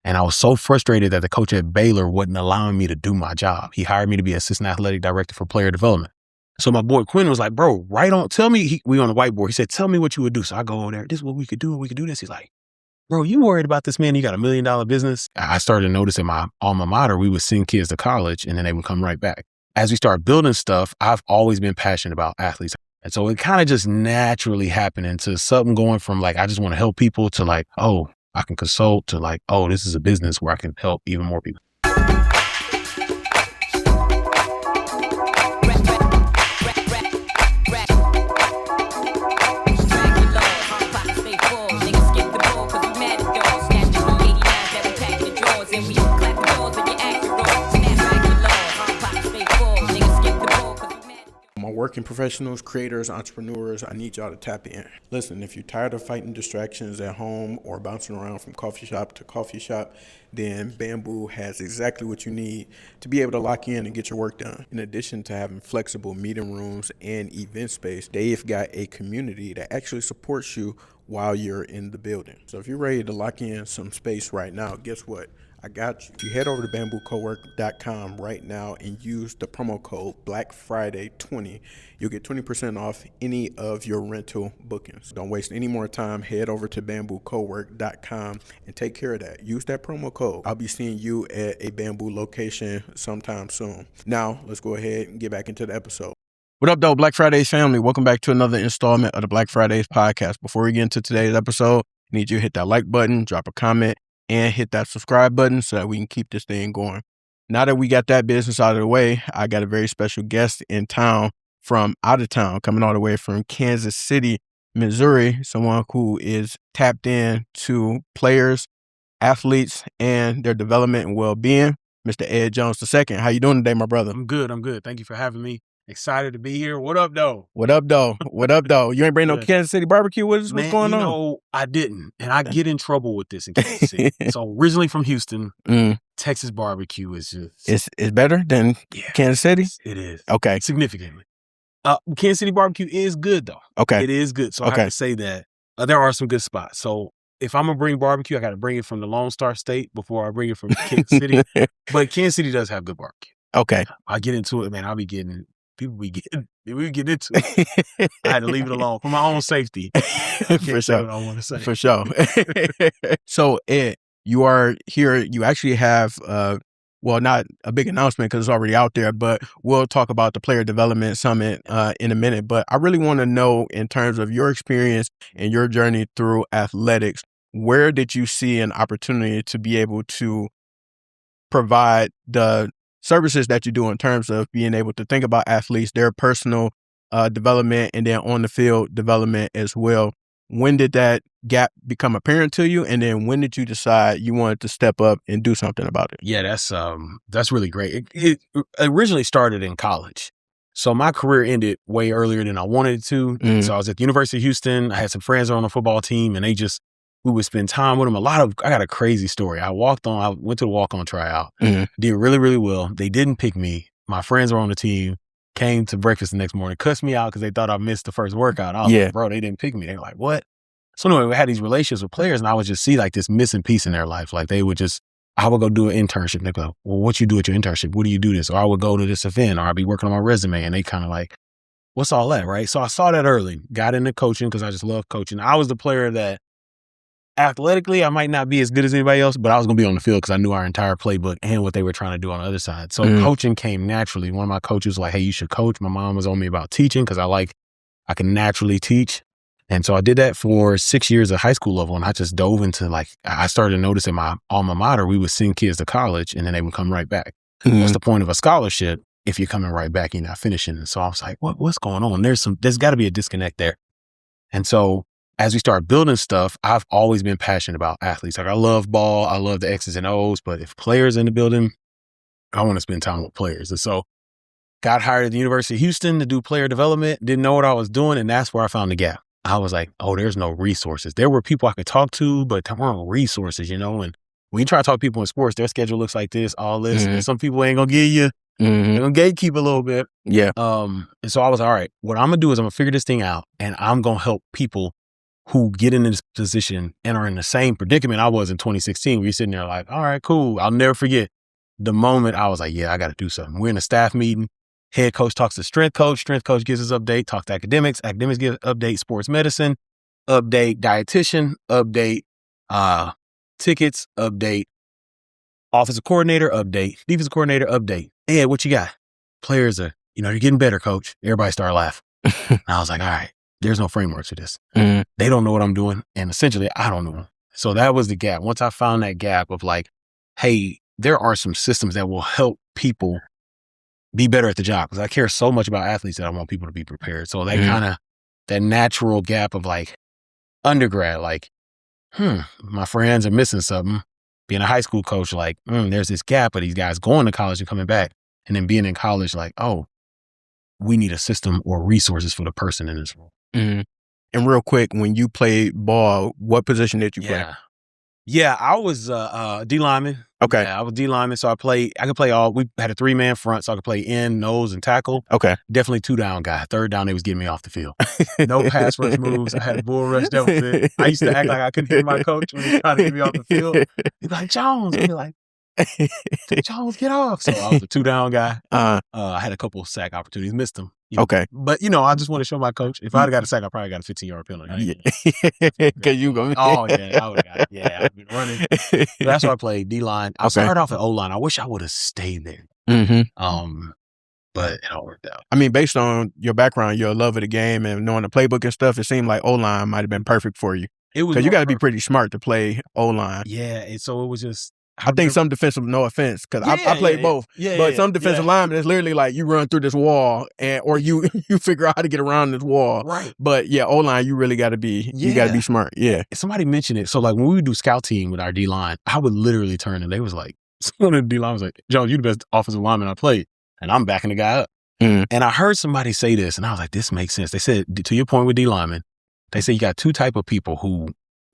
And I was so frustrated that the coach at Baylor wasn't allowing me to do my job. He hired me to be assistant athletic director for player development. So my boy Quinn was like, bro, tell me, we on the whiteboard. He said, tell me what you would do. So I go over there, this is what we could do. We could do this. He's like, bro, you worried about this man? You got $1 million business. I started noticing my alma mater, we would send kids to college and then they would come right back. As we start building stuff, I've always been passionate about athletes. And so it kind of just naturally happened into something going from like, I just want to help people to like, oh, I can consult to like, oh, this is a business where I can help even more people. My working professionals, creators, entrepreneurs, I need y'all to tap in. Listen, if you're tired of fighting distractions at home or bouncing around from coffee shop to coffee shop, then Bamboo has exactly what you need to be able to lock in and get your work done. In addition to having flexible meeting rooms and event space, they've got a community that actually supports you while you're in the building. So if you're ready to lock in some space right now, guess what? I got you. If you head over to bamboocowork.com right now and use the promo code BlackFriday20, you'll get 20% off any of your rental bookings. Don't waste any more time. Head over to bamboocowork.com and take care of that. Use that promo code. I'll be seeing you at a Bamboo location sometime soon. Now, let's go ahead and get back into the episode. What up, though, Black Fridays family? Welcome back to another installment of the Black Fridays podcast. Before we get into today's episode, I need you to hit that like button, drop a comment, and hit that subscribe button so that we can keep this thing going. Now that we got that business out of the way, I got a very special guest in town from out of town, coming all the way from Kansas City, Missouri, someone who is tapped in to players, athletes, and their development and well-being, Mr. Ed Jones II. How you doing today, my brother? I'm good. Thank you for having me. Excited to be here. What up, though? What up, though? You ain't bring no Kansas City barbecue with us? What's going on? No, I didn't. And I get in trouble with this in Kansas City. So originally from Houston, Texas barbecue is just... It's better than Kansas City? It is. Okay. Significantly. Kansas City barbecue is good, though. Okay. It is good. So I have to say that there are some good spots. So if I'm going to bring barbecue, I got to bring it from the Lone Star State before I bring it from Kansas City. But Kansas City does have good barbecue. Okay. I get into it, man. We get into it. I had to leave it alone for my own safety. For sure. What I want to say. For sure. So, Ed, you are here. You actually have, not a big announcement because it's already out there, but we'll talk about the Player Development Summit in a minute. But I really want to know, in terms of your experience and your journey through athletics, where did you see an opportunity to be able to provide the services that you do in terms of being able to think about athletes, their personal development, and then on the field development as well? When did that gap become apparent to you? And then when did you decide you wanted to step up and do something about it? Yeah, that's really great. It originally started in college. So my career ended way earlier than I wanted it to. Mm-hmm. So I was at the University of Houston. I had some friends on the football team, and we would spend time with them. I got a crazy story. I went to the walk-on tryout, did really, really well. They didn't pick me. My friends were on the team, came to breakfast the next morning, cussed me out because they thought I missed the first workout. I was like, bro, they didn't pick me. They were like, what? So anyway, we had these relationships with players, and I would just see like this missing piece in their life. Like I would go do an internship. And they go, well, what you do at your internship? What do you do this? Or I would go to this event, or I'd be working on my resume, and they kind of like, what's all that, right? So I saw that early, got into coaching because I just love coaching. I was the player that athletically, I might not be as good as anybody else, but I was going to be on the field because I knew our entire playbook and what they were trying to do on the other side. So coaching came naturally. One of my coaches was like, hey, you should coach. My mom was on me about teaching because I can naturally teach. And so I did that for 6 years at high school level. And I just dove into I started noticing my alma mater, we would send kids to college and then they would come right back. What's the point of a scholarship if you're coming right back and you're not finishing? And so I was like, what's going on? There's got to be a disconnect there. And so as we start building stuff, I've always been passionate about athletes. Like I love ball, I love the X's and O's, but if players in the building, I want to spend time with players. And so got hired at the University of Houston to do player development, didn't know what I was doing, and that's where I found the gap. I was like, oh, there's no resources. There were people I could talk to, but there weren't resources, and when you try to talk to people in sports, their schedule looks like this, all this, and some people ain't going to give you, they're going to gatekeep a little bit. Yeah. And so I was like, all right, what I'm going to do is I'm going to figure this thing out, and I'm going to help people who get in this position and are in the same predicament I was in 2016. Where you're sitting there like, all right, cool. I'll never forget the moment I was like, yeah, I got to do something. We're in a staff meeting. Head coach talks to strength coach gives us update, talks to academics give update, sports medicine, update, dietitian, update, tickets, update, offensive coordinator, update, defensive coordinator, update. Ed, what you got? Players are, you're getting better, coach. Everybody started laughing. And I was like, all right, there's no framework to this. Mm-hmm. They don't know what I'm doing. And essentially, I don't know. So that was the gap. Once I found that gap of like, hey, there are some systems that will help people be better at the job. Because I care so much about athletes that I want people to be prepared. So that kind of, that natural gap of like undergrad, like, my friends are missing something. Being a high school coach, like, there's this gap of these guys going to college and coming back. And then being in college, like, oh, we need a system or resources for the person in this role. Mm-hmm. And real quick, when you played ball, what position did you play? Yeah, I was D lineman. Okay. Yeah, I was D lineman, so I could play all. We had a 3-man front, so I could play end, nose, and tackle. Okay. Definitely 2-down guy. 3rd down, they was getting me off the field. No pass rush moves. I had a bull rush. That was it. I used to act like I couldn't hear my coach when he was trying to get me off the field. He'd be like, Jones. I'd be like, Jones, get off. So I was a 2-down guy. I had a couple of sack opportunities, missed them. Okay. But, I just want to show my coach. If I'd have got a sack, I probably got a 15-yard penalty. Because you go. Oh, yeah. I would have got it. Yeah, I've been running. So that's why I played D-line. I started off at O-line. I wish I would have stayed there. Mm-hmm. But it all worked out. I mean, based on your background, your love of the game and knowing the playbook and stuff, it seemed like O-line might have been perfect for you. Because you got to be pretty smart to play O-line. Yeah, and so it was just... I think some defensive, no offense, because I played both. But some defensive linemen, it's literally like you run through this wall, or you figure out how to get around this wall. Right. But yeah, O-line, you really got to be, you got to be smart. Yeah. Somebody mentioned it. So like when we would do scout team with our D-line, I would literally turn and they was like, one of the D-line was like, Jones, you the best offensive lineman I played. And I'm backing the guy up. And I heard somebody say this, and I was like, this makes sense. They said, to your point with D-linemen, they say you got 2 type of people who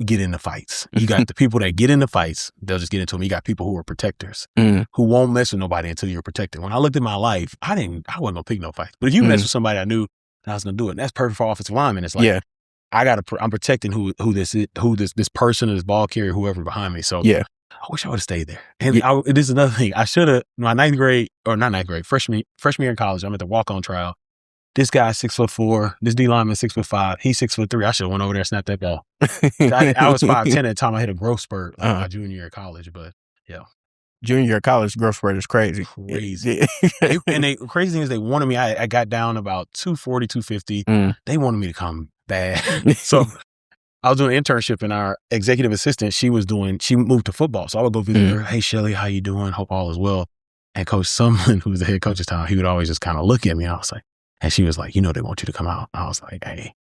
get into fights. You got the people that get into fights, they'll just get into them. You got people who are protectors, who won't mess with nobody until you're protected. When I looked at my life, I wasn't gonna pick no fights. But if you mess with somebody I knew I was gonna do it, and that's perfect for offensive linemen. It's like, I'm protecting who this person, this ball carrier, whoever behind me. So I wish I would have stayed there. And this is another thing. I should have, my freshman year in college, I'm at the walk-on trial. This guy's 6'4", this D lineman 6'5", he's 6'3". I should have went over there and snapped that ball. I was 5'10" at the time. I hit a growth spurt my junior year of college, but yeah. Junior year of college growth spurt is crazy. Crazy. The crazy thing is they wanted me, I got down about 240, 250. They wanted me to come bad. So I was doing an internship, and our executive assistant, she moved to football. So I would go visit her. Hey, Shelly, how you doing? Hope all is well. And Coach Sumlin, who was the head coach at the time, he would always just kind of look at me. I was like, and she was like, they want you to come out. I was like, hey,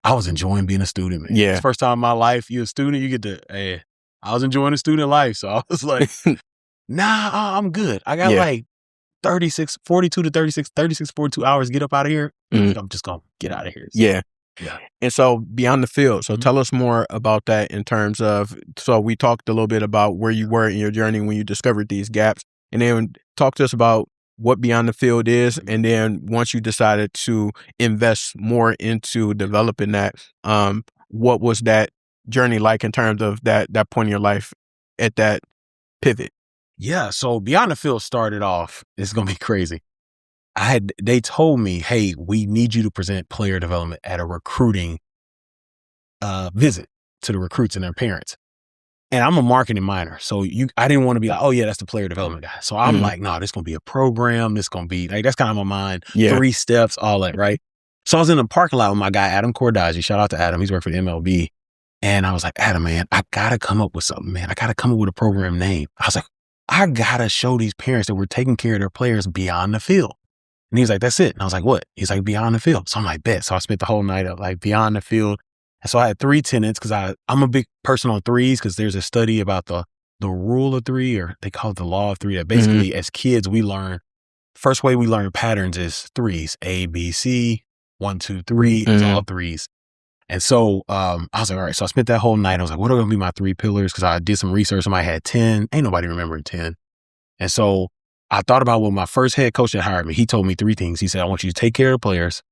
I was enjoying being a student, man. Yeah. It's the first time in my life, you're a student, you get to, hey, I was enjoying the student life. So I was like, nah, I'm good. I got like 42 to 36, 42 hours to get up out of here. I'm just going to get out of here. So, yeah. And so beyond the field, so tell us more about that in terms of, so we talked a little bit about where you were in your journey when you discovered these gaps, and then talk to us about what beyond the field is. And then once you decided to invest more into developing that, what was that journey like in terms of that point in your life at that pivot? Yeah. So beyond the field started off, it's going to be crazy. They told me, hey, we need you to present player development at a recruiting visit to the recruits and their parents. And I'm a marketing minor. So I didn't want to be like, oh yeah, that's the player development guy. So I'm like, no, this is going to be a program. This is going to be like, that's kind of my mind. 3 steps, all that, right? So I was in the parking lot with my guy, Adam Cordaji. Shout out to Adam. He's working for the MLB. And I was like, Adam, man, I got to come up with something, man. I got to come up with a program name. I was like, I got to show these parents that we're taking care of their players beyond the field. And he was like, that's it. And I was like, what? He's like, beyond the field. So I'm like, bet. So I spent the whole night up like beyond the field. And so I had 3 tenets because I'm a big person on threes, because there's a study about the rule of 3, or they call it the law of 3, that basically as kids we learn, first way we learn patterns is threes, A, B, C, 1, 2, 3, it's all threes. And so I was like, all right. So I spent that whole night. I was like, what are going to be my 3 pillars? Because I did some research. Somebody had 10. Ain't nobody remembering 10. And so I thought about when my first head coach that hired me, he told me 3 things. He said, I want you to take care of players,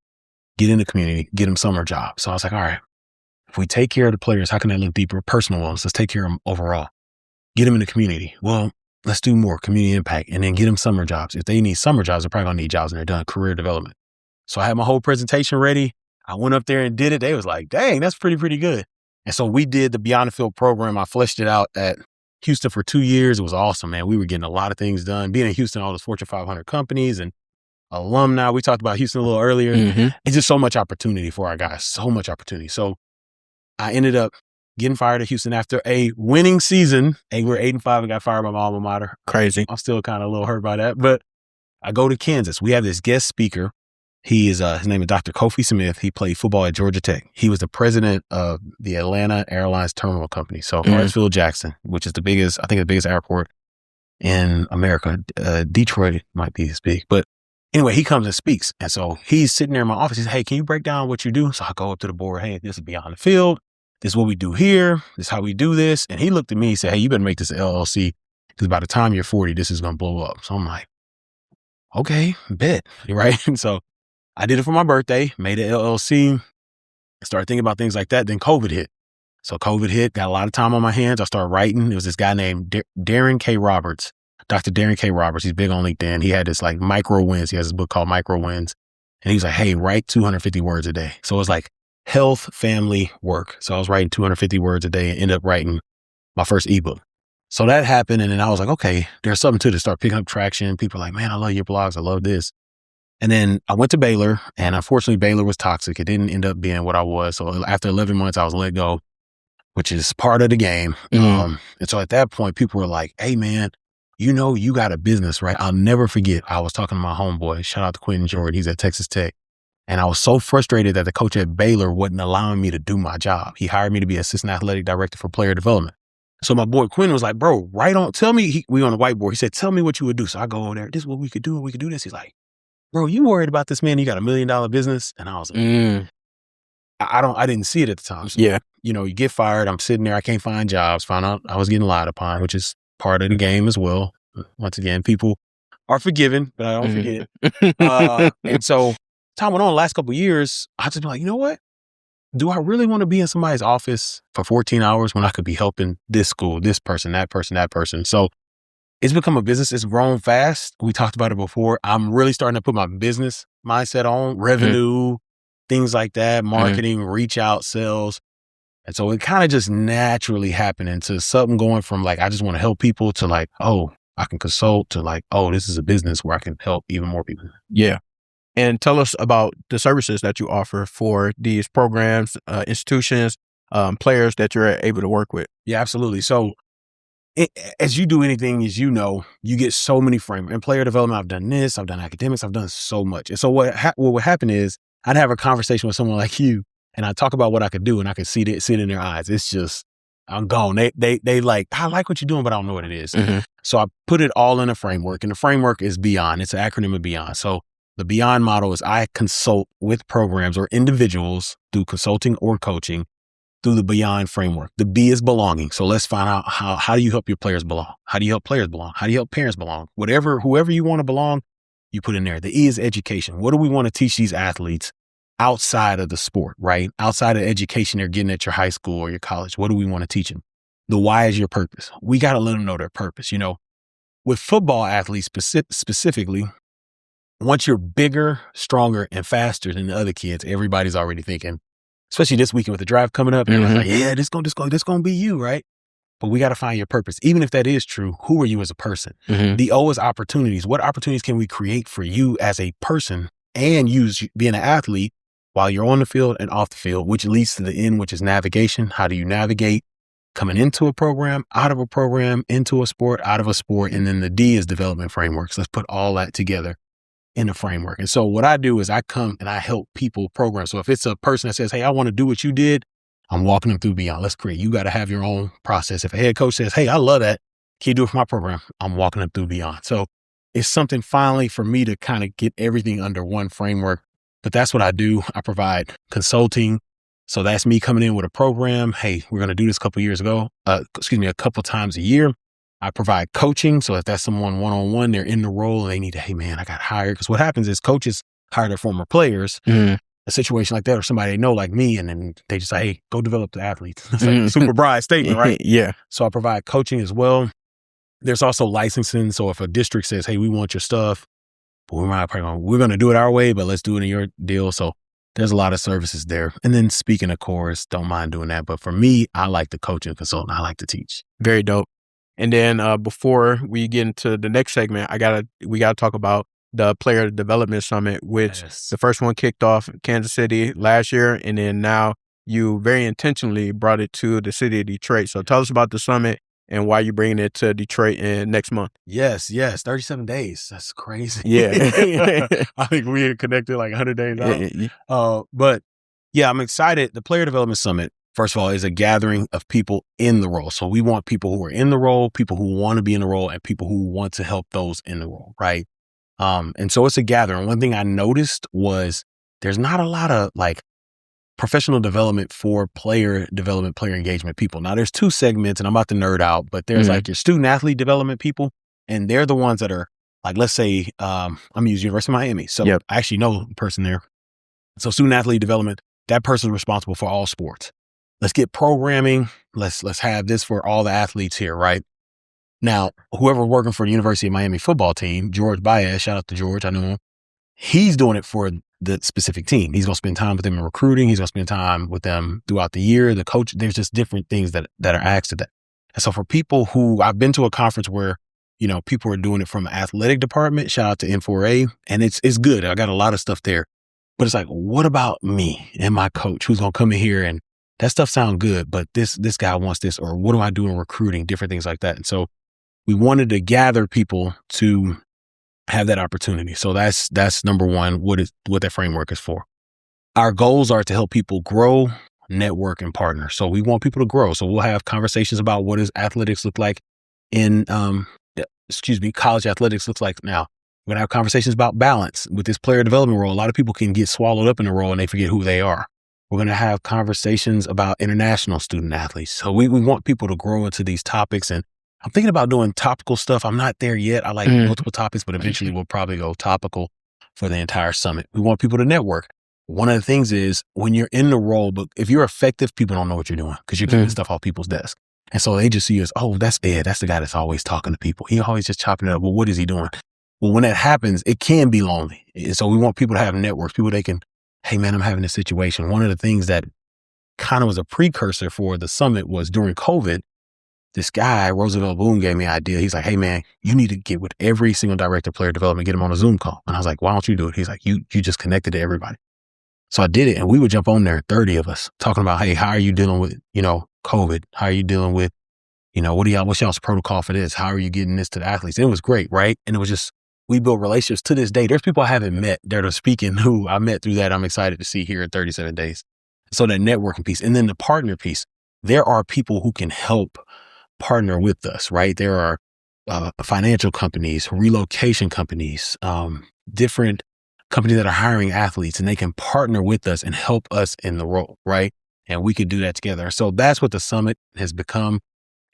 get in the community, get them summer jobs. So I was like, all right. If we take care of the players, how can that look deeper? Personal ones. Let's take care of them overall. Get them in the community. Well, let's do more community impact and then get them summer jobs. If they need summer jobs, they're probably gonna need jobs and they're done career development. So I had my whole presentation ready. I went up there and did it. They was like, dang, that's pretty good. And so we did the Beyond the Field program. I fleshed it out at Houston for 2 years. It was awesome, man. We were getting a lot of things done. Being in Houston, all those Fortune 500 companies and alumni. We talked about Houston a little earlier. It's just so much opportunity for our guys. So much opportunity. So I ended up getting fired at Houston after a winning season. We were 8-5 and got fired by my alma mater. Crazy. I'm still kind of a little hurt by that. But I go to Kansas. We have this guest speaker. He is, his name is Dr. Kofi Smith. He played football at Georgia Tech. He was the president of the Atlanta Airlines Terminal Company. So Hartsfield Jackson, which is the biggest airport in America. Detroit might be as big. But anyway, he comes and speaks. And so he's sitting there in my office. He says, hey, can you break down what you do? So I go up to the board. Hey, this is Beyond the Field. This is what we do here. This is how we do this. And he looked at me and said, hey, you better make this an LLC because by the time you're 40, this is going to blow up. So I'm like, okay, bet. Right. And so I did it for my birthday, made an LLC, started thinking about things like that. Then COVID hit. So COVID hit, got a lot of time on my hands. I started writing. It was this guy named Darren K. Roberts, Dr. Darren K. Roberts. He's big on LinkedIn. He had this like Micro Wins. He has this book called Micro Wins. And he was like, hey, write 250 words a day. So it was like health, family, work. So I was writing 250 words a day and ended up writing my first ebook. So that happened. And then I was like, okay, there's something to this. Start picking up traction. People are like, man, I love your blogs. I love this. And then I went to Baylor, and unfortunately, Baylor was toxic. It didn't end up being what I was. So after 11 months, I was let go, which is part of the game. And so at that point, people were like, hey, man, you know, you got a business, right? I'll never forget. I was talking to my homeboy. Shout out to Quentin Jordan. He's at Texas Tech. And I was so frustrated that the coach at Baylor wasn't allowing me to do my job. He hired me to be assistant athletic director for player development. So my boy Quentin was like, bro, tell me, we on the whiteboard. He said, tell me what you would do. So I go over there. This is what we could do. We could do this. He's like, bro, you worried about this, man? You got $1 million business? And I was like, I didn't see it at the time. So, you know, you get fired. I'm sitting there. I can't find jobs. Found out I was getting lied upon, which is part of the game as well. Once again, people are forgiven, but I don't forget. And so time went on, last couple of years, I just been like, you know what? Do I really want to be in somebody's office for 14 hours when I could be helping this school, this person, that person, that person? So it's become a business. It's grown fast. We talked about it before. I'm really starting to put my business mindset on revenue, things like that, marketing, reach out, sales. And so it kind of just naturally happened into something going from like, I just want to help people to like, oh, I can consult to like, oh, this is a business where I can help even more people. Yeah. And tell us about the services that you offer for these programs, institutions, players that you're able to work with. Yeah, absolutely. So as you do anything, as you know, you get so many frameworks. In player development, I've done this, I've done academics, I've done so much. And so what would happen is I'd have a conversation with someone like you and I talk about what I could do and I could see it in their eyes. It's just, I'm gone. They like, I like what you're doing, but I don't know what it is. So I put it all in a framework, and the framework is Beyond. It's an acronym of Beyond. So the Beyond model is I consult with programs or individuals through consulting or coaching through the Beyond framework. The B is belonging. So let's find out how do you help your players belong? How do you help players belong? How do you help parents belong? Whoever you want to belong, you put in there. The E is education. What do we want to teach these athletes outside of the sport, right? Outside of education they're getting at your high school or your college. What do we want to teach them? The Y is your purpose. We got to let them know their purpose. You know, with football athletes specifically, once you're bigger, stronger, and faster than the other kids, everybody's already thinking, especially this weekend with the draft coming up, and like, yeah, this gonna be you, right? But we got to find your purpose. Even if that is true, who are you as a person? The O is opportunities. What opportunities can we create for you as a person and use being an athlete while you're on the field and off the field, which leads to the N, which is navigation. How do you navigate coming into a program, out of a program, into a sport, out of a sport? And then the D is development frameworks. Let's put all that together in a framework. And so what I do is I come and I help people program. So if it's a person that says, hey, I want to do what you did, I'm walking them through Beyond. Let's create. You got to have your own process. If a head coach says, hey, I love that, can you do it for my program? I'm walking them through Beyond. So it's something finally for me to kind of get everything under one framework. But that's what I do. I provide consulting. So that's me coming in with a program. Hey, we're going to do this a couple times a year. I provide coaching. So if that's someone one-on-one, they're in the role and they need to, hey man, I got hired. Because what happens is coaches hire their former players. a situation like that or somebody they know like me, and then they just say, hey, go develop the athletes. It's like a super broad statement, right? Yeah. So I provide coaching as well. There's also licensing. So if a district says, hey, we want your stuff, but we're going to do it our way, but let's do it in your deal. So there's a lot of services there. And then speaking of course, don't mind doing that. But for me, I like the coaching consultant. I like to teach. Very dope. And then before we get into the next segment, we gotta talk about the Player Development Summit, which the first one kicked off in Kansas City last year, and then now you very intentionally brought it to the city of Detroit. So tell us about the summit and why you're bringing it to Detroit next month. Yes. 37 days. That's crazy. Yeah. I think we had connected like 100 days out. But yeah, I'm excited. The Player Development Summit, first of all, is a gathering of people in the role. So we want people who are in the role, people who want to be in the role, and people who want to help those in the role, right? And so it's a gathering. One thing I noticed was there's not a lot of like professional development for player development, player engagement people. Now there's two segments, and I'm about to nerd out, but there's like your student athlete development people, and they're the ones that are like, let's say, I'm gonna use University of Miami. So I actually know the person there. So student athlete development, that person's responsible for all sports. Let's get programming. Let's have this for all the athletes here, right? Now, whoever working for the University of Miami football team, George Baez, shout out to George, I know him. He's doing it for the specific team. He's going to spend time with them in recruiting. He's going to spend time with them throughout the year. The coach, there's just different things that are asked of that. And so for people who, I've been to a conference where, you know, people are doing it from the athletic department, shout out to N4A, and it's good. I got a lot of stuff there. But it's like, what about me and my coach who's going to come in here and that stuff sounds good, but this guy wants this, or what do I do in recruiting, different things like that. And so we wanted to gather people to have that opportunity. So that's number one, what that framework is for. Our goals are to help people grow, network, and partner. So we want people to grow. So we'll have conversations about what does athletics look like in, college athletics looks like now. We're going to have conversations about balance with this player development role. A lot of people can get swallowed up in the role and they forget who they are. We're going to have conversations about international student athletes. So we want people to grow into these topics, and I'm thinking about doing topical stuff. I'm not there yet. I like multiple topics, but eventually we'll probably go topical for the entire summit. We want people to network. One of the things is when you're in the role, but if you're effective, people don't know what you're doing because you're keeping stuff off people's desk. And so they just see you as, oh, that's Ed. That's the guy that's always talking to people. He always just chopping it up. Well, what is he doing? Well, when that happens, it can be lonely. And so we want people to have networks, people they can, hey man, I'm having this situation. One of the things that kind of was a precursor for the summit was during COVID, this guy, Roosevelt Boone, gave me an idea. He's like, hey man, you need to get with every single director of player development, get him on a Zoom call. And I was like, why don't you do it? He's like, you just connected to everybody. So I did it, and we would jump on there, 30 of us, talking about, hey, how are you dealing with, COVID? How are you dealing with, what's y'all's protocol for this? How are you getting this to the athletes? And it was great, right? And it was just, we built relationships to this day. There's people I haven't met that are speaking who I met through that. I'm excited to see here in 37 days. So that networking piece. And then the partner piece, there are people who can help partner with us, right? There are financial companies, relocation companies, different companies that are hiring athletes, and they can partner with us and help us in the role, right? And we could do that together. So that's what the summit has become.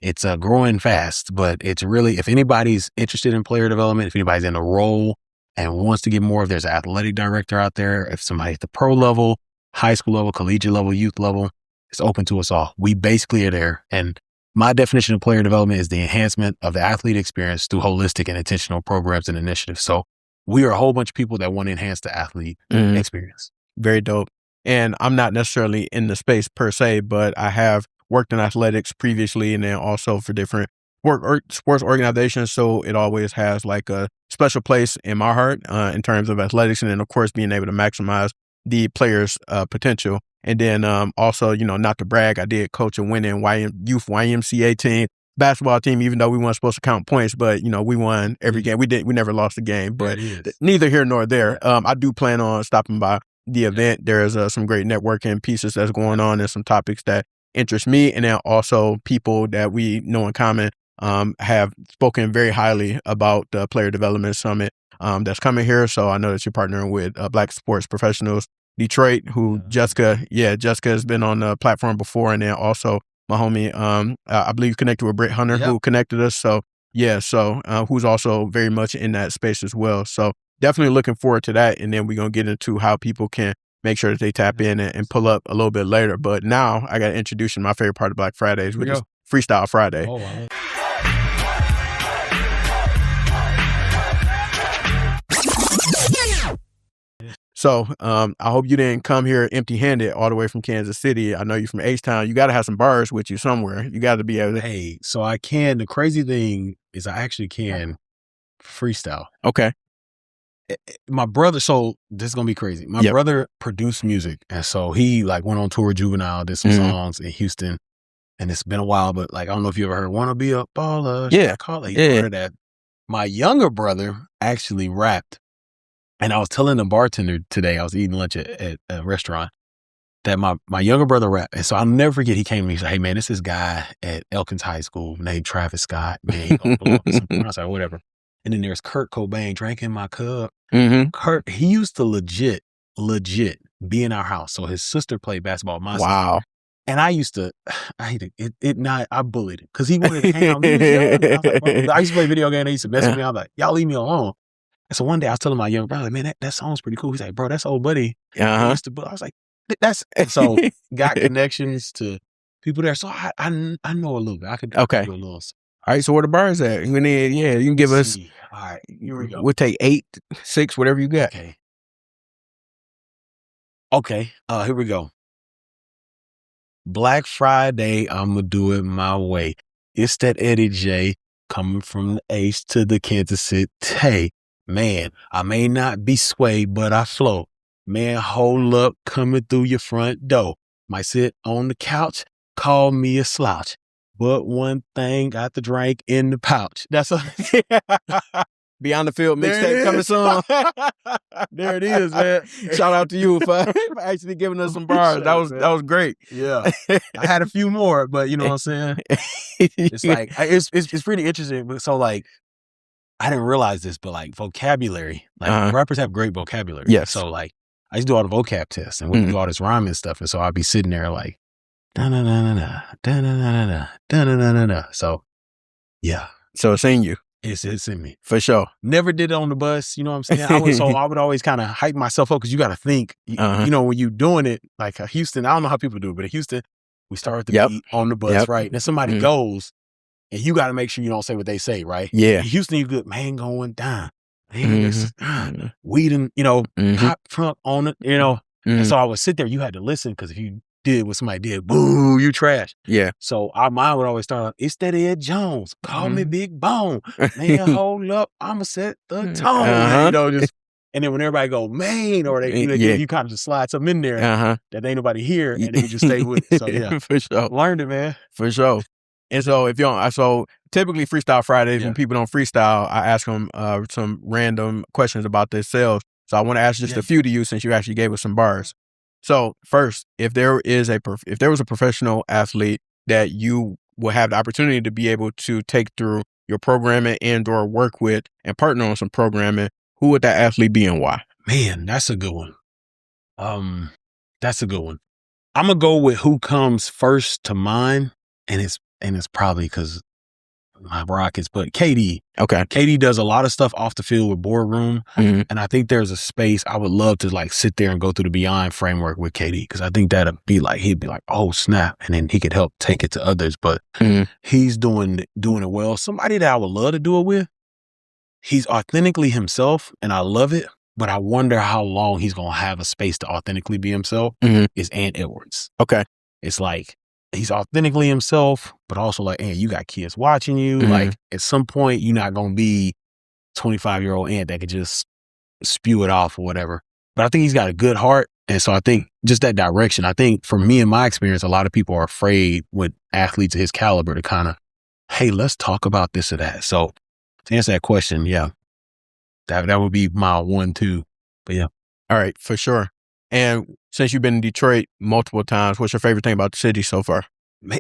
It's growing fast, but it's really, if anybody's interested in player development, if anybody's in a role and wants to get more, if there's an athletic director out there, if somebody at the pro level, high school level, collegiate level, youth level, it's open to us all. We basically are there. And my definition of player development is the enhancement of the athlete experience through holistic and intentional programs and initiatives. So we are a whole bunch of people that want to enhance the athlete experience. Very dope. And I'm not necessarily in the space per se, but I have worked in athletics previously, and then also for different sports organizations. So it always has like a special place in my heart in terms of athletics. And then of course, being able to maximize the players' potential. And then also, not to brag, I did coach a winning youth YMCA team, basketball team, even though we weren't supposed to count points, but we won every game. We never lost a game, but neither here nor there. I do plan on stopping by the event. There's some great networking pieces that's going on and some topics that interest me. And then also people that we know in common have spoken very highly about the Player Development Summit that's coming here. So I know that you're partnering with Black Sports Professionals Detroit, who Jessica has been on the platform before. And then also my homie, I believe connected with Britt Hunter, who connected us. So who's also very much in that space as well. So definitely looking forward to that. And then we're going to get into how people can make sure that they tap in and pull up a little bit later. But now I got to introduce you to my favorite part of Black Fridays, which is Freestyle Friday. Oh, wow. So I hope you didn't come here empty-handed all the way from Kansas City. I know you're from H-Town. You got to have some bars with you somewhere. You got to be able to. Hey, so I can. The crazy thing is I actually can freestyle. Okay. My brother, so this is going to be crazy. My brother produced music. And so he like went on tour with Juvenile, did some songs in Houston. And it's been a while, but like, I don't know if you ever heard Wanna Be a Baller. Yeah. Call it. Heard that. My younger brother actually rapped. And I was telling the bartender today, I was eating lunch at a restaurant, that my younger brother rapped. And so I'll never forget, he came to me and said, hey, man, this guy at Elkins High School named Travis Scott. Man, he gonna blow up at some point. I was like, whatever. And then there's Kurt Cobain drinking my cup. Kurt, he used to legit be in our house. So his sister played basketball with my sister. And I used to, I hated it. I bullied him because he wanted to hang out. He was young. I was like, well, I used to play video games. They used to mess with me. I was like, y'all leave me alone. And so one day I was telling my young brother, man, that song's pretty cool. He's like, bro, that's old buddy. I was like, that's, so got connections to people there. So I know a little bit. I could do a little. All right, so where the bars at? You can give us. All right, here we go. We'll take 8, 6, whatever you got. Okay. Here we go. Black Friday, I'ma do it my way. It's that Eddie J coming from the H to the Kansas City. Man, I may not be swayed, but I flow. Man, hold up, coming through your front door. Might sit on the couch, call me a slouch. But one thing, got the drink in the pouch. That's a Beyond the Field mixtape coming soon. There it is, man. Shout out to you for actually giving us some bars. That was great. Yeah, I had a few more, but you know what I'm saying. It's like it's pretty interesting. So like, I didn't realize this, but like vocabulary, like rappers have great vocabulary. Yes. So like, I used to do all the vocab tests and we do all this rhyming stuff, and so I'd be sitting there like, da na na na na da na na na da na na na. So yeah. So it's in you. It's in me. For sure. Never did it on the bus, you know what I'm saying? I would always kind of hype myself up because you got to think, you know, when you're doing it, like Houston, I don't know how people do it, but in Houston, we start with the beat on the bus, right? Then somebody goes, and you got to make sure you don't say what they say, right? Yeah. In Houston, you good, man going down. Man, weed and, you know, hot trunk on it, you know? And so I would sit there, you had to listen because if you did what somebody did, boo, you trash. Yeah. So our mind would always start, it's that Ed Jones. Call me Big Bone. Man, hold up. I'ma set the tone. You know, just, and then when everybody go, man, or you kind of just slide something in there that ain't nobody here, and then you just stay with it. So yeah. For sure. Learned it, man. For sure. And so if you don't, so typically Freestyle Fridays, when people don't freestyle, I ask them some random questions about themselves. So I want to ask just a few to you since you actually gave us some bars. So first, if there was a professional athlete that you will have the opportunity to be able to take through your programming and or work with and partner on some programming, who would that athlete be and why? Man, that's a good one. That's a good one. I'm gonna go with who comes first to mind, and it's probably because my Rockets, but KD. Okay. KD does a lot of stuff off the field with Boardroom. And I think there's a space I would love to like sit there and go through the Beyond framework with KD because I think he'd be like, oh snap. And then he could help take it to others. But he's doing it well. Somebody that I would love to do it with, he's authentically himself and I love it, but I wonder how long he's going to have a space to authentically be himself is Ant Edwards. Okay. It's like, he's authentically himself, but also like, you got kids watching you. Like at some point, you're not going to be 25-year-old Ant that could just spew it off or whatever. But I think he's got a good heart. And so I think just that direction, I think for me and my experience, a lot of people are afraid with athletes of his caliber to kind of, hey, let's talk about this or that. So to answer that question, yeah, that would be my 1-2. But yeah. All right, for sure. And since you've been in Detroit multiple times, what's your favorite thing about the city so far?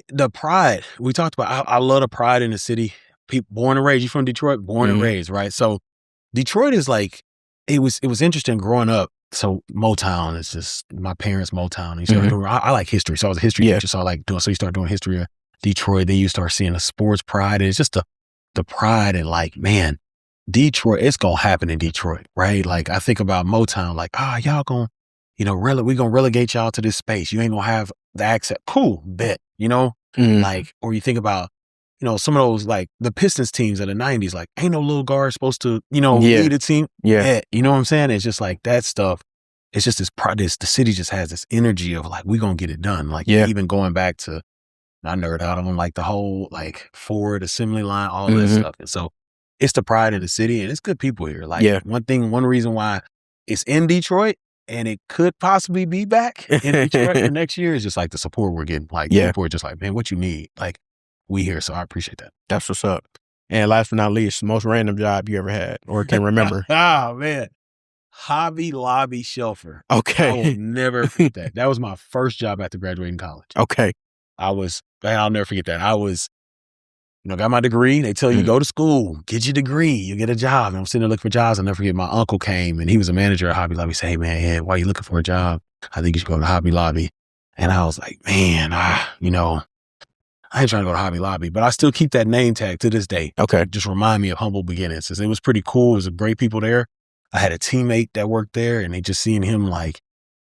The pride. We talked about, I love the pride in the city. People born and raised. You from Detroit? Born and raised, right? So Detroit is like, it was interesting growing up. So Motown is just my parents' Motown. You started doing, I like history. So I was a history teacher. So I like doing, so you start doing history of Detroit. Then you start seeing the sports pride. And it's just the pride and like, man, Detroit, it's going to happen in Detroit, right? Like I think about Motown, like, y'all going to, we're going to relegate y'all to this space. You ain't going to have the access. Cool, bet, like, or you think about, some of those, like the Pistons teams of the 90s, like ain't no little guard supposed to, lead a team. Bet, you know what I'm saying? It's just like that stuff. It's just the city just has this energy of like, we going to get it done. Like even going back to, I nerd out on like the whole like Ford assembly line, all that stuff. And so it's the pride of the city and it's good people here. Like one reason why it's in Detroit and it could possibly be back in Detroit for next year is just like the support we're getting. Like people are just like, man, what you need? Like we here. So I appreciate that. That's what's up. And last but not least, most random job you ever had or can remember? Oh man. Hobby Lobby shelfer. Okay. I will never forget that. That was my first job after graduating college. Okay. I'll never forget that. I was, got my degree. They tell you, go to school, get your degree, you get a job. And I'm sitting there looking for jobs. I'll never forget my uncle came and he was a manager at Hobby Lobby. He said, hey man, why are you looking for a job? I think you should go to Hobby Lobby. And I was like, man, I ain't trying to go to Hobby Lobby, but I still keep that name tag to this day. Okay. Just remind me of humble beginnings. It was pretty cool. It was great people there. I had a teammate that worked there and they just seeing him like,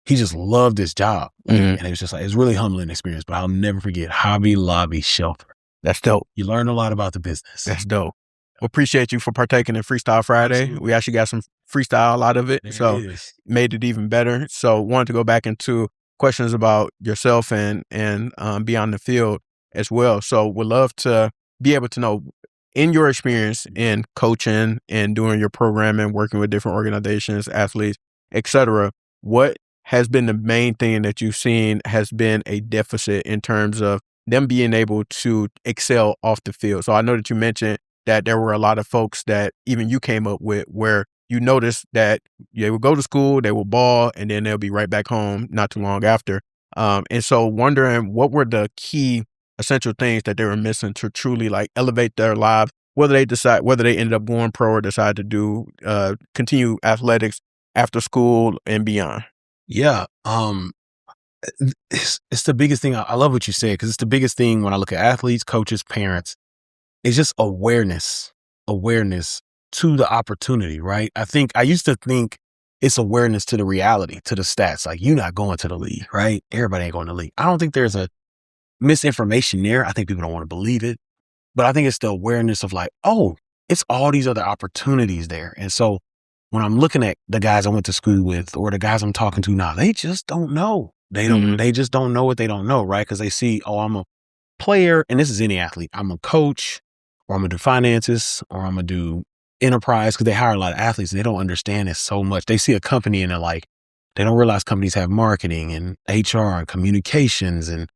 he just loved this job. And it was just like, it was really humbling experience, but I'll never forget Hobby Lobby shelter. That's dope. You learn a lot about the business. That's dope. Well, appreciate you for partaking in Freestyle Friday. Absolutely. We actually got some freestyle out of it. So made it even better. So wanted to go back into questions about yourself and beyond the field as well. So would love to be able to know, in your experience in coaching and doing your programming, working with different organizations, athletes, etc., what has been the main thing that you've seen has been a deficit in terms of them being able to excel off the field? So I know that you mentioned that there were a lot of folks that even you came up with where you noticed that they would go to school, they will ball, and then they'll be right back home not too long after. And so wondering what were the key essential things that they were missing to truly like elevate their lives, whether they ended up going pro or decide to do continue athletics after school and beyond. Yeah. It's the biggest thing. I love what you said because it's the biggest thing when I look at athletes, coaches, parents. It's just awareness to the opportunity, right? I used to think it's awareness to the reality, to the stats. Like you're not going to the league, right? Everybody ain't going to the league. I don't think there's a misinformation there. I think people don't want to believe it, but I think it's the awareness of like, oh, it's all these other opportunities there. And so when I'm looking at the guys I went to school with or the guys I'm talking to now, they just don't know. They just don't know what they don't know, right? Because they see, oh, I'm a player, and this is any athlete. I'm a coach, or I'm going to do finances, or I'm going to do enterprise, because they hire a lot of athletes and they don't understand it so much. They see a company and they're like, they don't realize companies have marketing and HR and communications and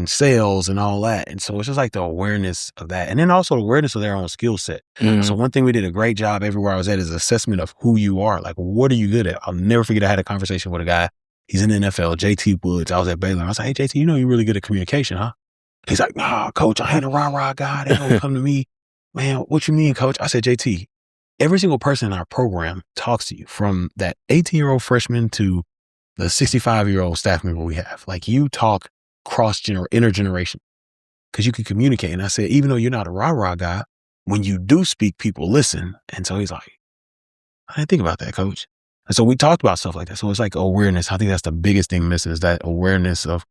sales and all that. And so it's just like the awareness of that. And then also the awareness of their own skill set. So one thing we did a great job everywhere I was at is assessment of who you are. Like, what are you good at? I'll never forget I had a conversation with a guy. He's in the NFL, JT Woods. I was at Baylor. I was like, hey, JT, you're really good at communication, huh? He's like, nah, coach, I ain't a rah-rah guy. They don't come to me. Man, what you mean, coach? I said, JT, every single person in our program talks to you, from that 18-year-old freshman to the 65-year-old staff member we have. Like, you talk intergeneration, because you can communicate. And I said, even though you're not a rah-rah guy, when you do speak, people listen. And so he's like, I didn't think about that, coach. And so we talked about stuff like that. So it's like awareness. I think that's the biggest thing missing, is that awareness of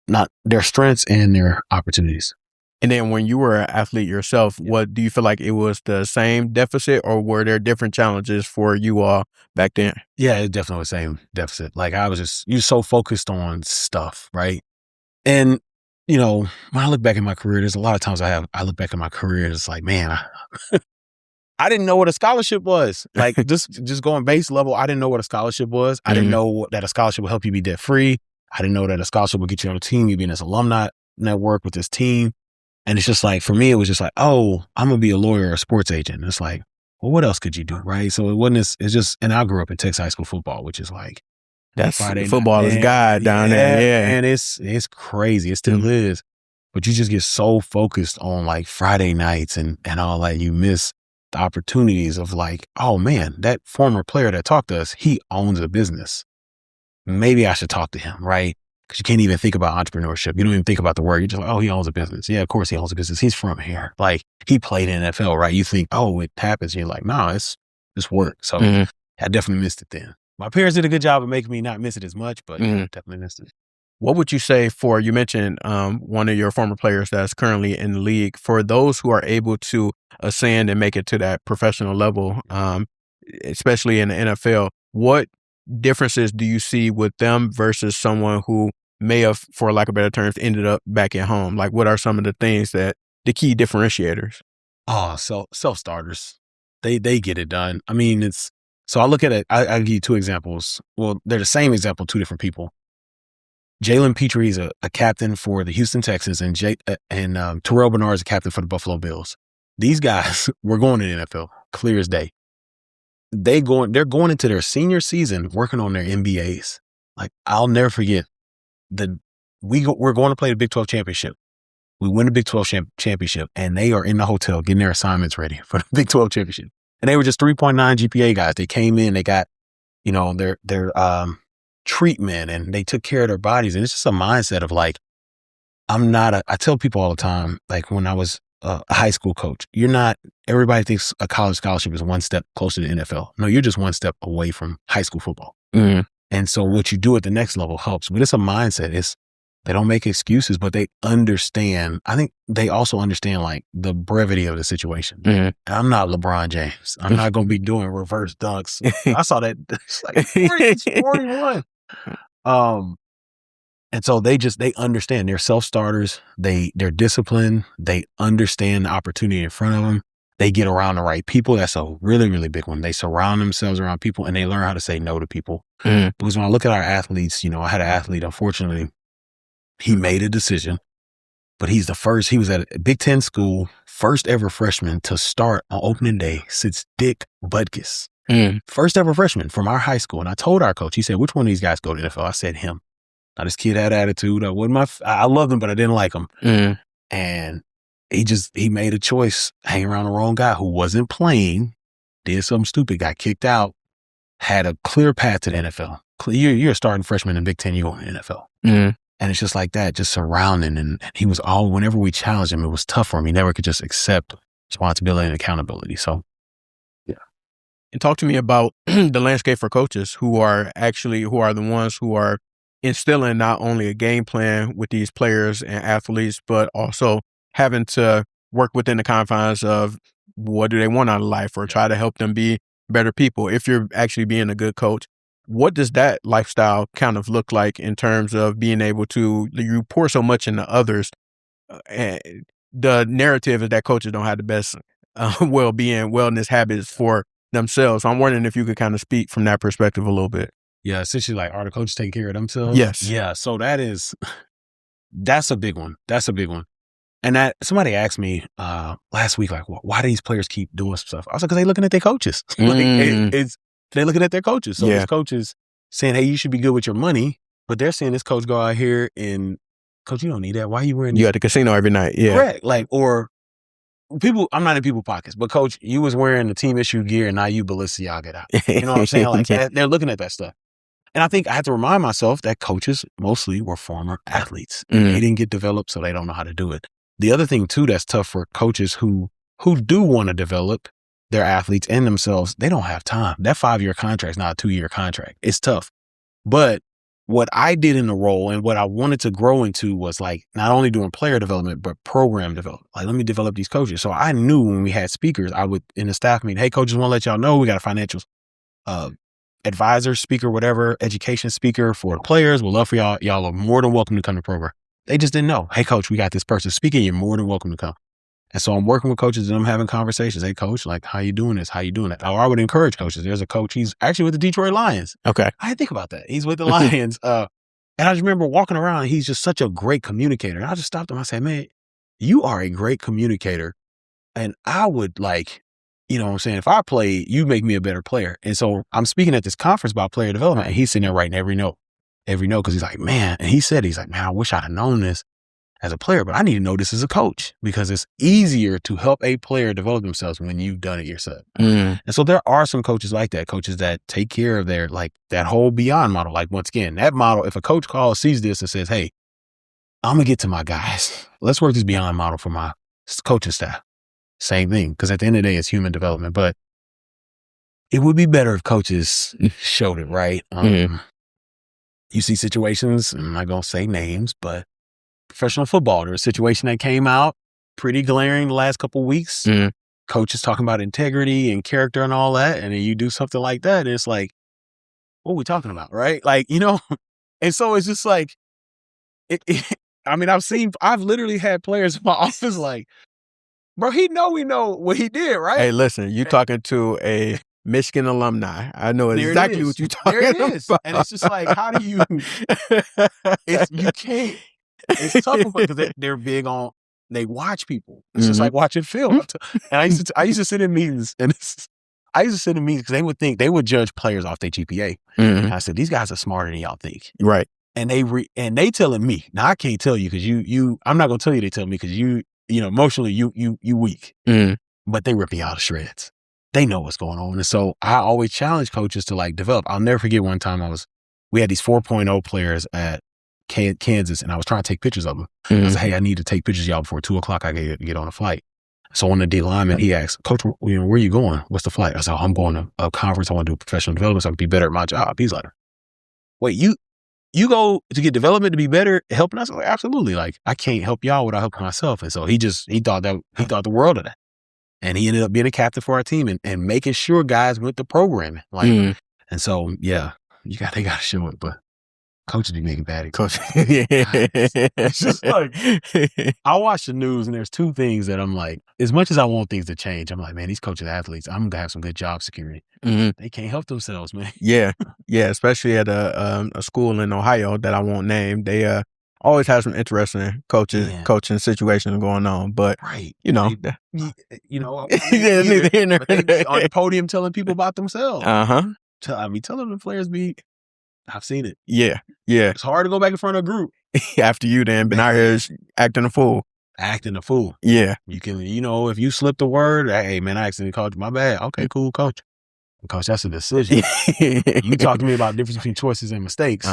not their strengths and their opportunities. And then when you were an athlete yourself, what do you feel like it was the same deficit, or were there different challenges for you all back then? Yeah, it's definitely the same deficit. Like you're so focused on stuff, right? And, when I look back at my career, there's a lot of times I look back at my career and it's like, man, I didn't know what a scholarship was. Like just going base level, I didn't know what a scholarship was. I didn't know that a scholarship would help you be debt free. I didn't know that a scholarship would get you on a team. You'd be in this alumni network with this team. And it's just like, for me, it was just like, oh, I'm going to be a lawyer or a sports agent. And it's like, well, what else could you do? Right. So it's just, and I grew up in Texas high school football, which is like, that's Friday football is God down there. Yeah. And it's crazy. It still is. But you just get so focused on like Friday nights and all that. You miss the opportunities of like, oh man, that former player that talked to us, he owns a business. Maybe I should talk to him, right? Because you can't even think about entrepreneurship. You don't even think about the word. You're just like, oh, he owns a business. Yeah, of course he owns a business. He's from here. Like, he played in NFL, right? You think, oh, it happens. You're like, no, it's work. So I definitely missed it then. My parents did a good job of making me not miss it as much, but definitely missed it. What would you say you mentioned one of your former players that's currently in the league, for those who are able to ascend and make it to that professional level, especially in the NFL, what differences do you see with them versus someone who may have, for lack of better terms, ended up back at home? Like, what are some of the things the key differentiators? Oh, self-starters. They get it done. I mean, so I look at it, I'll give you two examples. Well, they're the same example, two different people. Jalen Petrie is a captain for the Houston Texans, and Terrell Bernard is a captain for the Buffalo Bills. These guys were going to the NFL, clear as day. They're going into their senior season working on their MBAs. Like, I'll never forget we're going to play the Big 12 championship. We win the Big 12 championship, and they are in the hotel getting their assignments ready for the Big 12 championship. And they were just 3.9 GPA guys. They came in, they got, their treatment, and they took care of their bodies. And it's just a mindset of like, I tell people all the time, like when I was a high school coach, everybody thinks a college scholarship is one step closer to the NFL. No, you're just one step away from high school football. Mm-hmm. And so what you do at the next level helps. But it's a mindset. They don't make excuses, but they understand. I think they also understand like the brevity of the situation. Mm-hmm. I'm not LeBron James. I'm not going to be doing reverse dunks. I saw that. It's like 41. And so they understand. They're self-starters. They're disciplined. They understand the opportunity in front of them. They get around the right people. That's a really, really big one. They surround themselves around people, and they learn how to say no to people. Mm-hmm. Because when I look at our athletes, I had an athlete, unfortunately, he made a decision, but he was at a Big Ten school, first ever freshman to start on opening day since Dick Butkus. First ever freshman from our high school. And I told our coach, he said, which one of these guys go to the NFL? I said him. Now, this kid had attitude. I loved him, but I didn't like him. And he made a choice, hanging around the wrong guy who wasn't playing, did something stupid, got kicked out, had a clear path to the NFL. You're a starting freshman in Big Ten, you go to the NFL. And it's just like that, just surrounding. And he was whenever we challenged him, it was tough for him. He never could just accept responsibility and accountability. So, yeah. And talk to me about the landscape for coaches who are the ones who are instilling not only a game plan with these players and athletes, but also having to work within the confines of what do they want out of life, or try to help them be better people. If you're actually being a good coach, what does that lifestyle kind of look like in terms of being able to, you pour so much into others? And the narrative is that coaches don't have the best well-being, wellness habits for themselves. So I'm wondering if you could kind of speak from that perspective a little bit. Yeah, essentially, like, are the coaches taking care of themselves? Yes. Yeah, so that's a big one. That's a big one. And that somebody asked me last week, like, why do these players keep doing stuff? I was like, because they're looking at their coaches. They're looking at their coaches. So this coach is saying, hey, you should be good with your money. But they're seeing this coach go out here and, coach, you don't need that. Why are you wearing this? You at the casino every night. Yeah. Correct. Like, or people, I'm not in people's pockets, but coach, you was wearing the team issue gear and now you Balenciaga out. You know what I'm saying? Like, they're looking at that stuff. And I think I had to remind myself that coaches mostly were former athletes. They didn't get developed, so they don't know how to do it. The other thing, too, that's tough for coaches who do want to develop their athletes and themselves, they don't have time. That 5-year contract is not a 2-year contract. It's tough. But what I did in the role and what I wanted to grow into was like not only doing player development, but program development. Like, let me develop these coaches. So I knew when we had speakers, I would, in the staff meeting, hey, coaches, want to let y'all know we got a financial advisor, speaker, whatever, education speaker for the players. We'd love for y'all. Y'all are more than welcome to come to the program. They just didn't know. Hey, coach, we got this person speaking. You're more than welcome to come. And so I'm working with coaches and I'm having conversations. Hey, coach, like, how you doing this? How you doing that? Or I would encourage coaches. There's a coach. He's actually with the Detroit Lions. Okay. I didn't think about that. He's with the Lions. And I just remember walking around and he's just such a great communicator. And I just stopped him. I said, man, you are a great communicator. And I would like, you know what I'm saying? If I play, you make me a better player. And so I'm speaking at this conference about player development and he's sitting there writing every note, because he's like, man, and he's like, man, I wish I'd have known this as a player, but I need to know this as a coach because it's easier to help a player develop themselves when you've done it yourself. And so there are some coaches like that, coaches that take care of their, like that whole beyond model. Like once again, that model, if a coach sees this and says, hey, I'm going to get to my guys. Let's work this beyond model for my coaching staff. Same thing. Because at the end of the day, it's human development. But it would be better if coaches showed it, right? You see situations, I'm not going to say names, but professional football, there was a situation that came out pretty glaring the last couple of weeks. Coaches talking about integrity and character and all that. And then you do something like that. And it's like, what are we talking about? Right. Like, and so it's just like, I mean, I've literally had players in my office like, bro, we know what he did, right? Hey, listen, you talking to a Michigan alumni. I know exactly what you're talking about. There it is. And it's just like, how do you, you can't, it's tough because they're big on, they watch people. It's just like watching film. And I used to sit in meetings because they would think, they would judge players off their GPA. And I said, these guys are smarter than y'all think. Right. And they telling me, now I can't tell you because I'm not going to tell you they tell me because emotionally you weak. But they rip me out of shreds. They know what's going on. And so I always challenge coaches to like develop. I'll never forget one time we had these 4.0 players at Kansas, and I was trying to take pictures of them. I said, hey, I need to take pictures of y'all before 2:00. I gotta get on a flight. So one of the D linemen, he asked, Coach, where are you going? What's the flight? I said, I'm going to a conference. I want to do professional development so I can be better at my job. He's like, wait, you go to get development to be better at helping us? I was like, absolutely. Like, I can't help y'all without helping myself. And so he thought the world of that. And he ended up being a captain for our team and making sure guys went to programming. Like, and so, yeah, they got to show it, but coaches be making bad coaches. It's just like, I watch the news and there's two things that I'm like, as much as I want things to change, I'm like, man, these coaches athletes, I'm going to have some good job security. They can't help themselves, man. Yeah. Especially at a school in Ohio that I won't name. They always have some interesting coaching situations going on. But, right. They on the podium telling people about themselves. Telling the players I've seen it. Yeah. It's hard to go back in front of a group. After you then been out here acting a fool. Yeah. You can, if you slipped a word, hey, man, I accidentally called you. My bad. Okay, cool, coach. Coach, that's a decision. You talk to me about the difference between choices and mistakes.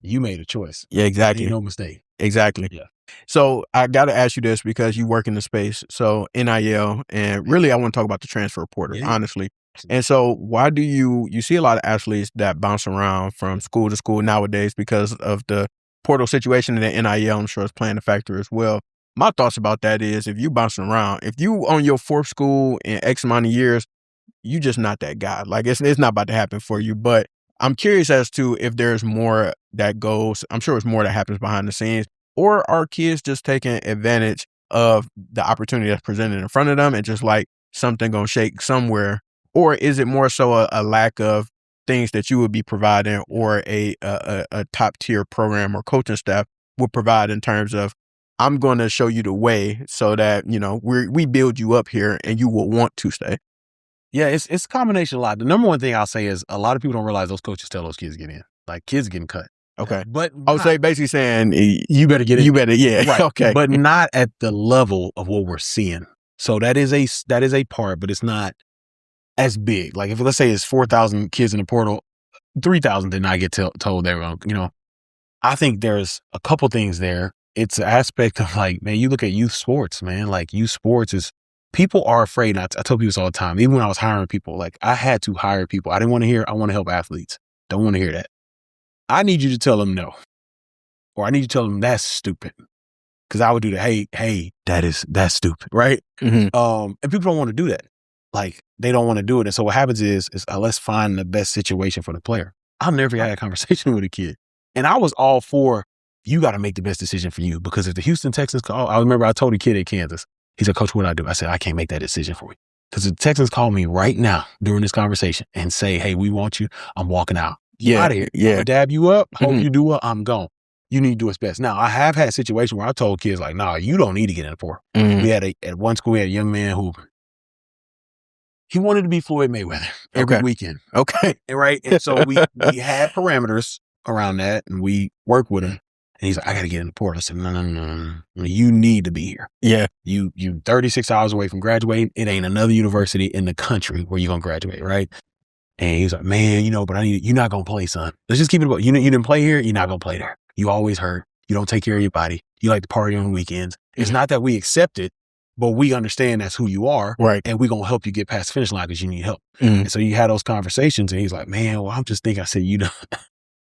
You made a choice. Yeah, exactly. No mistake. Exactly. Yeah. So I got to ask you this because you work in the space. So NIL, and really I want to talk about the transfer portal, honestly. And so why do you see a lot of athletes that bounce around from school to school nowadays because of the portal situation and the NIL, I'm sure is playing a factor as well. My thoughts about that is if you bouncing around, if you on your fourth school in X amount of years, you just not that guy. Like it's not about to happen for you. But I'm curious as to if there's more that goes, I'm sure it's more that happens behind the scenes, or are kids just taking advantage of the opportunity that's presented in front of them and just like something gonna shake somewhere? Or is it more so a lack of things that you would be providing or a top tier program or coaching staff would provide in terms of, I'm going to show you the way so that, we build you up here and you will want to stay? Yeah, it's a combination a lot. The number one thing I'll say is a lot of people don't realize those coaches tell those kids get in. Like kids getting cut. Okay. But I would say basically saying you better get in. You better, yeah. Right. Okay. But not at the level of what we're seeing. So that is a part, but it's not as big. Like if let's say it's 4,000 kids in the portal, 3,000 did not get told they were, I think there's a couple things there. It's an aspect of like, man, you look at youth sports, man, like youth sports is, people are afraid. I tell people this all the time, even when I was hiring people, like I had to hire people. I didn't want to hear, I want to help athletes. Don't want to hear that. I need you to tell them no. Or I need you to tell them that's stupid. Cause I would do that. Hey, that's stupid. Right. And people don't want to do that. Like they don't want to do it. And so what happens is let's find the best situation for the player. I'll never had a conversation with a kid. And I was all for, you got to make the best decision for you. Because if the Houston Texans call, I remember I told a kid at Kansas, he said, Coach, what do I do? I said, I can't make that decision for you. Because if the Texans call me right now during this conversation and say, hey, we want you, I'm walking out. You out of here. Yeah. I'll dab you up. Hope you do well. I'm gone. You need to do what's best. Now, I have had situations where I told kids like, nah, you don't need to get in the portal. We had at one school, we had a young man who, he wanted to be Floyd Mayweather every weekend. Okay. Right. And so we had parameters around that and we worked with him. And he's like, I got to get in the portal. I said, no. You need to be here. Yeah. You 36 hours away from graduating. It ain't another university in the country where you're going to graduate. Right. And he was like, man, but you're not going to play, son. Let's just keep it about, you didn't play here. You're not going to play there. You always hurt. You don't take care of your body. You like to party on the weekends. It's not that we accept it. but we understand that's who you are. Right. And we're going to help you get past the finish line because you need help. And so you had those conversations and he's like, man, well, I'm just thinking, I said,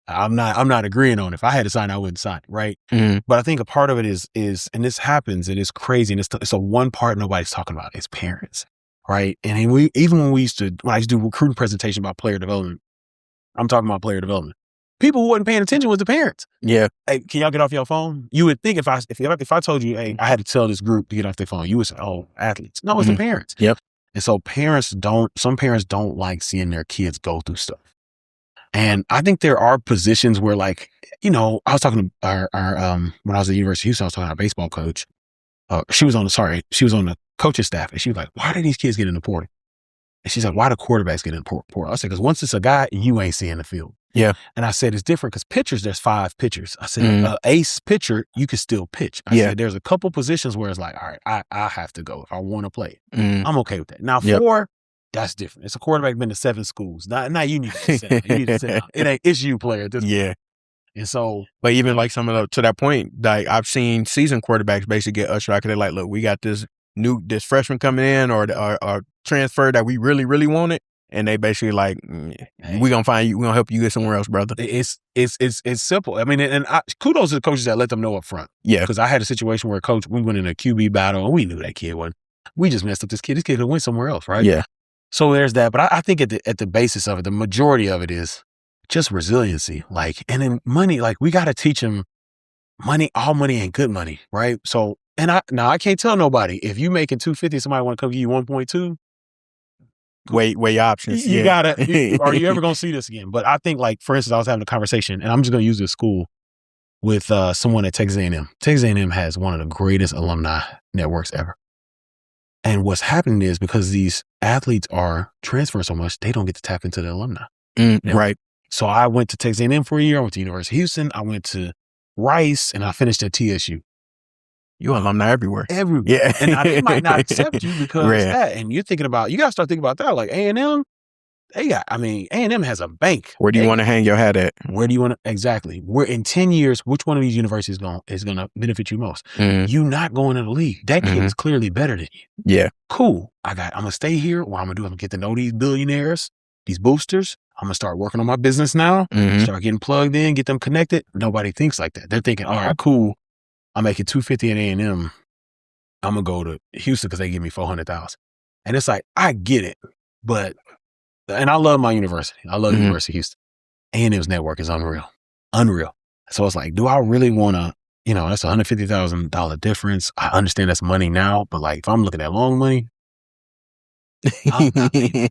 I'm not agreeing on it. If I had to sign, I wouldn't sign it. Right. But I think a part of it is, and this happens, it is crazy. And it's a one part nobody's talking about. It's parents. Right. And when I used to do recruiting presentation about player development, I'm talking about player development. People who wasn't paying attention was the parents. Yeah. Hey, can y'all get off your phone? You would think if I told you, hey, I had to tell this group to get off their phone, you would say, oh, athletes. No, it's the parents. Yep. And so some parents don't like seeing their kids go through stuff. And I think there are positions where, like, I was talking to our when I was at the University of Houston, I was talking to our baseball coach. She was on the coaching staff, and she was like, why do these kids get in the portal? And she's like, why do quarterbacks get in the portal? I said, because once it's a guy, you ain't seeing the field. Yeah. And I said, it's different because pitchers, there's 5 pitchers. I said, ace pitcher, you can still pitch. I said, there's a couple positions where it's like, all right, I have to go if I want to play. I'm okay with that. Now, 4, that's different. It's a quarterback been to 7 schools. Now you need to sit down. You need to sit down. It's you, player. And so, but even like to that point, like I've seen seasoned quarterbacks basically get ushered out because they're like, look, we got this freshman coming in or transfer that we really, really wanted. And they basically like, we're going to find you. We're going to help you get somewhere else, brother. It's simple. I mean, and kudos to the coaches that let them know up front. Yeah. Because I had a situation where we went in a QB battle and we knew that kid wasn't. We just messed up this kid. This kid could win somewhere else, right? Yeah. So there's that. But I think at the basis of it, the majority of it is just resiliency. Like, and then money, like we got to teach them money. All money ain't good money, right? So, and I can't tell nobody if you making $250, somebody want to come give you 1.2. Weigh options. You gotta. Are you ever gonna see this again? But I think, like, for instance, I was having a conversation, and I'm just gonna use this school with someone at Texas A&M. Texas A&M has one of the greatest alumni networks ever. And what's happening is because these athletes are transferring so much, they don't get to tap into the alumni. Right. So I went to Texas A&M for a year. I went to University of Houston. I went to Rice, and I finished at TSU. You're alumni everywhere. Yeah. And they might not accept you because of that. And you got to start thinking about that. Like A&M, A&M has a bank. Where do you want to hang your hat at? Where do you want to, exactly. Where in 10 years, which one of these universities is going to benefit you most? You not going to the league. That kid is clearly better than you. Yeah. Cool. I'm going to stay here. What I'm going to do, I'm going to get to know these billionaires, these boosters. I'm going to start working on my business now, start getting plugged in, get them connected. Nobody thinks like that. They're thinking, all right, cool. I'm making $250 at A&M. I'm going to go to Houston because they give me $400,000. And it's like, I get it. And I love my university. I love University of Houston. A&M's network is unreal. So it's like, do I really want to, that's $150,000 difference. I understand that's money now, but like, if I'm looking at long money,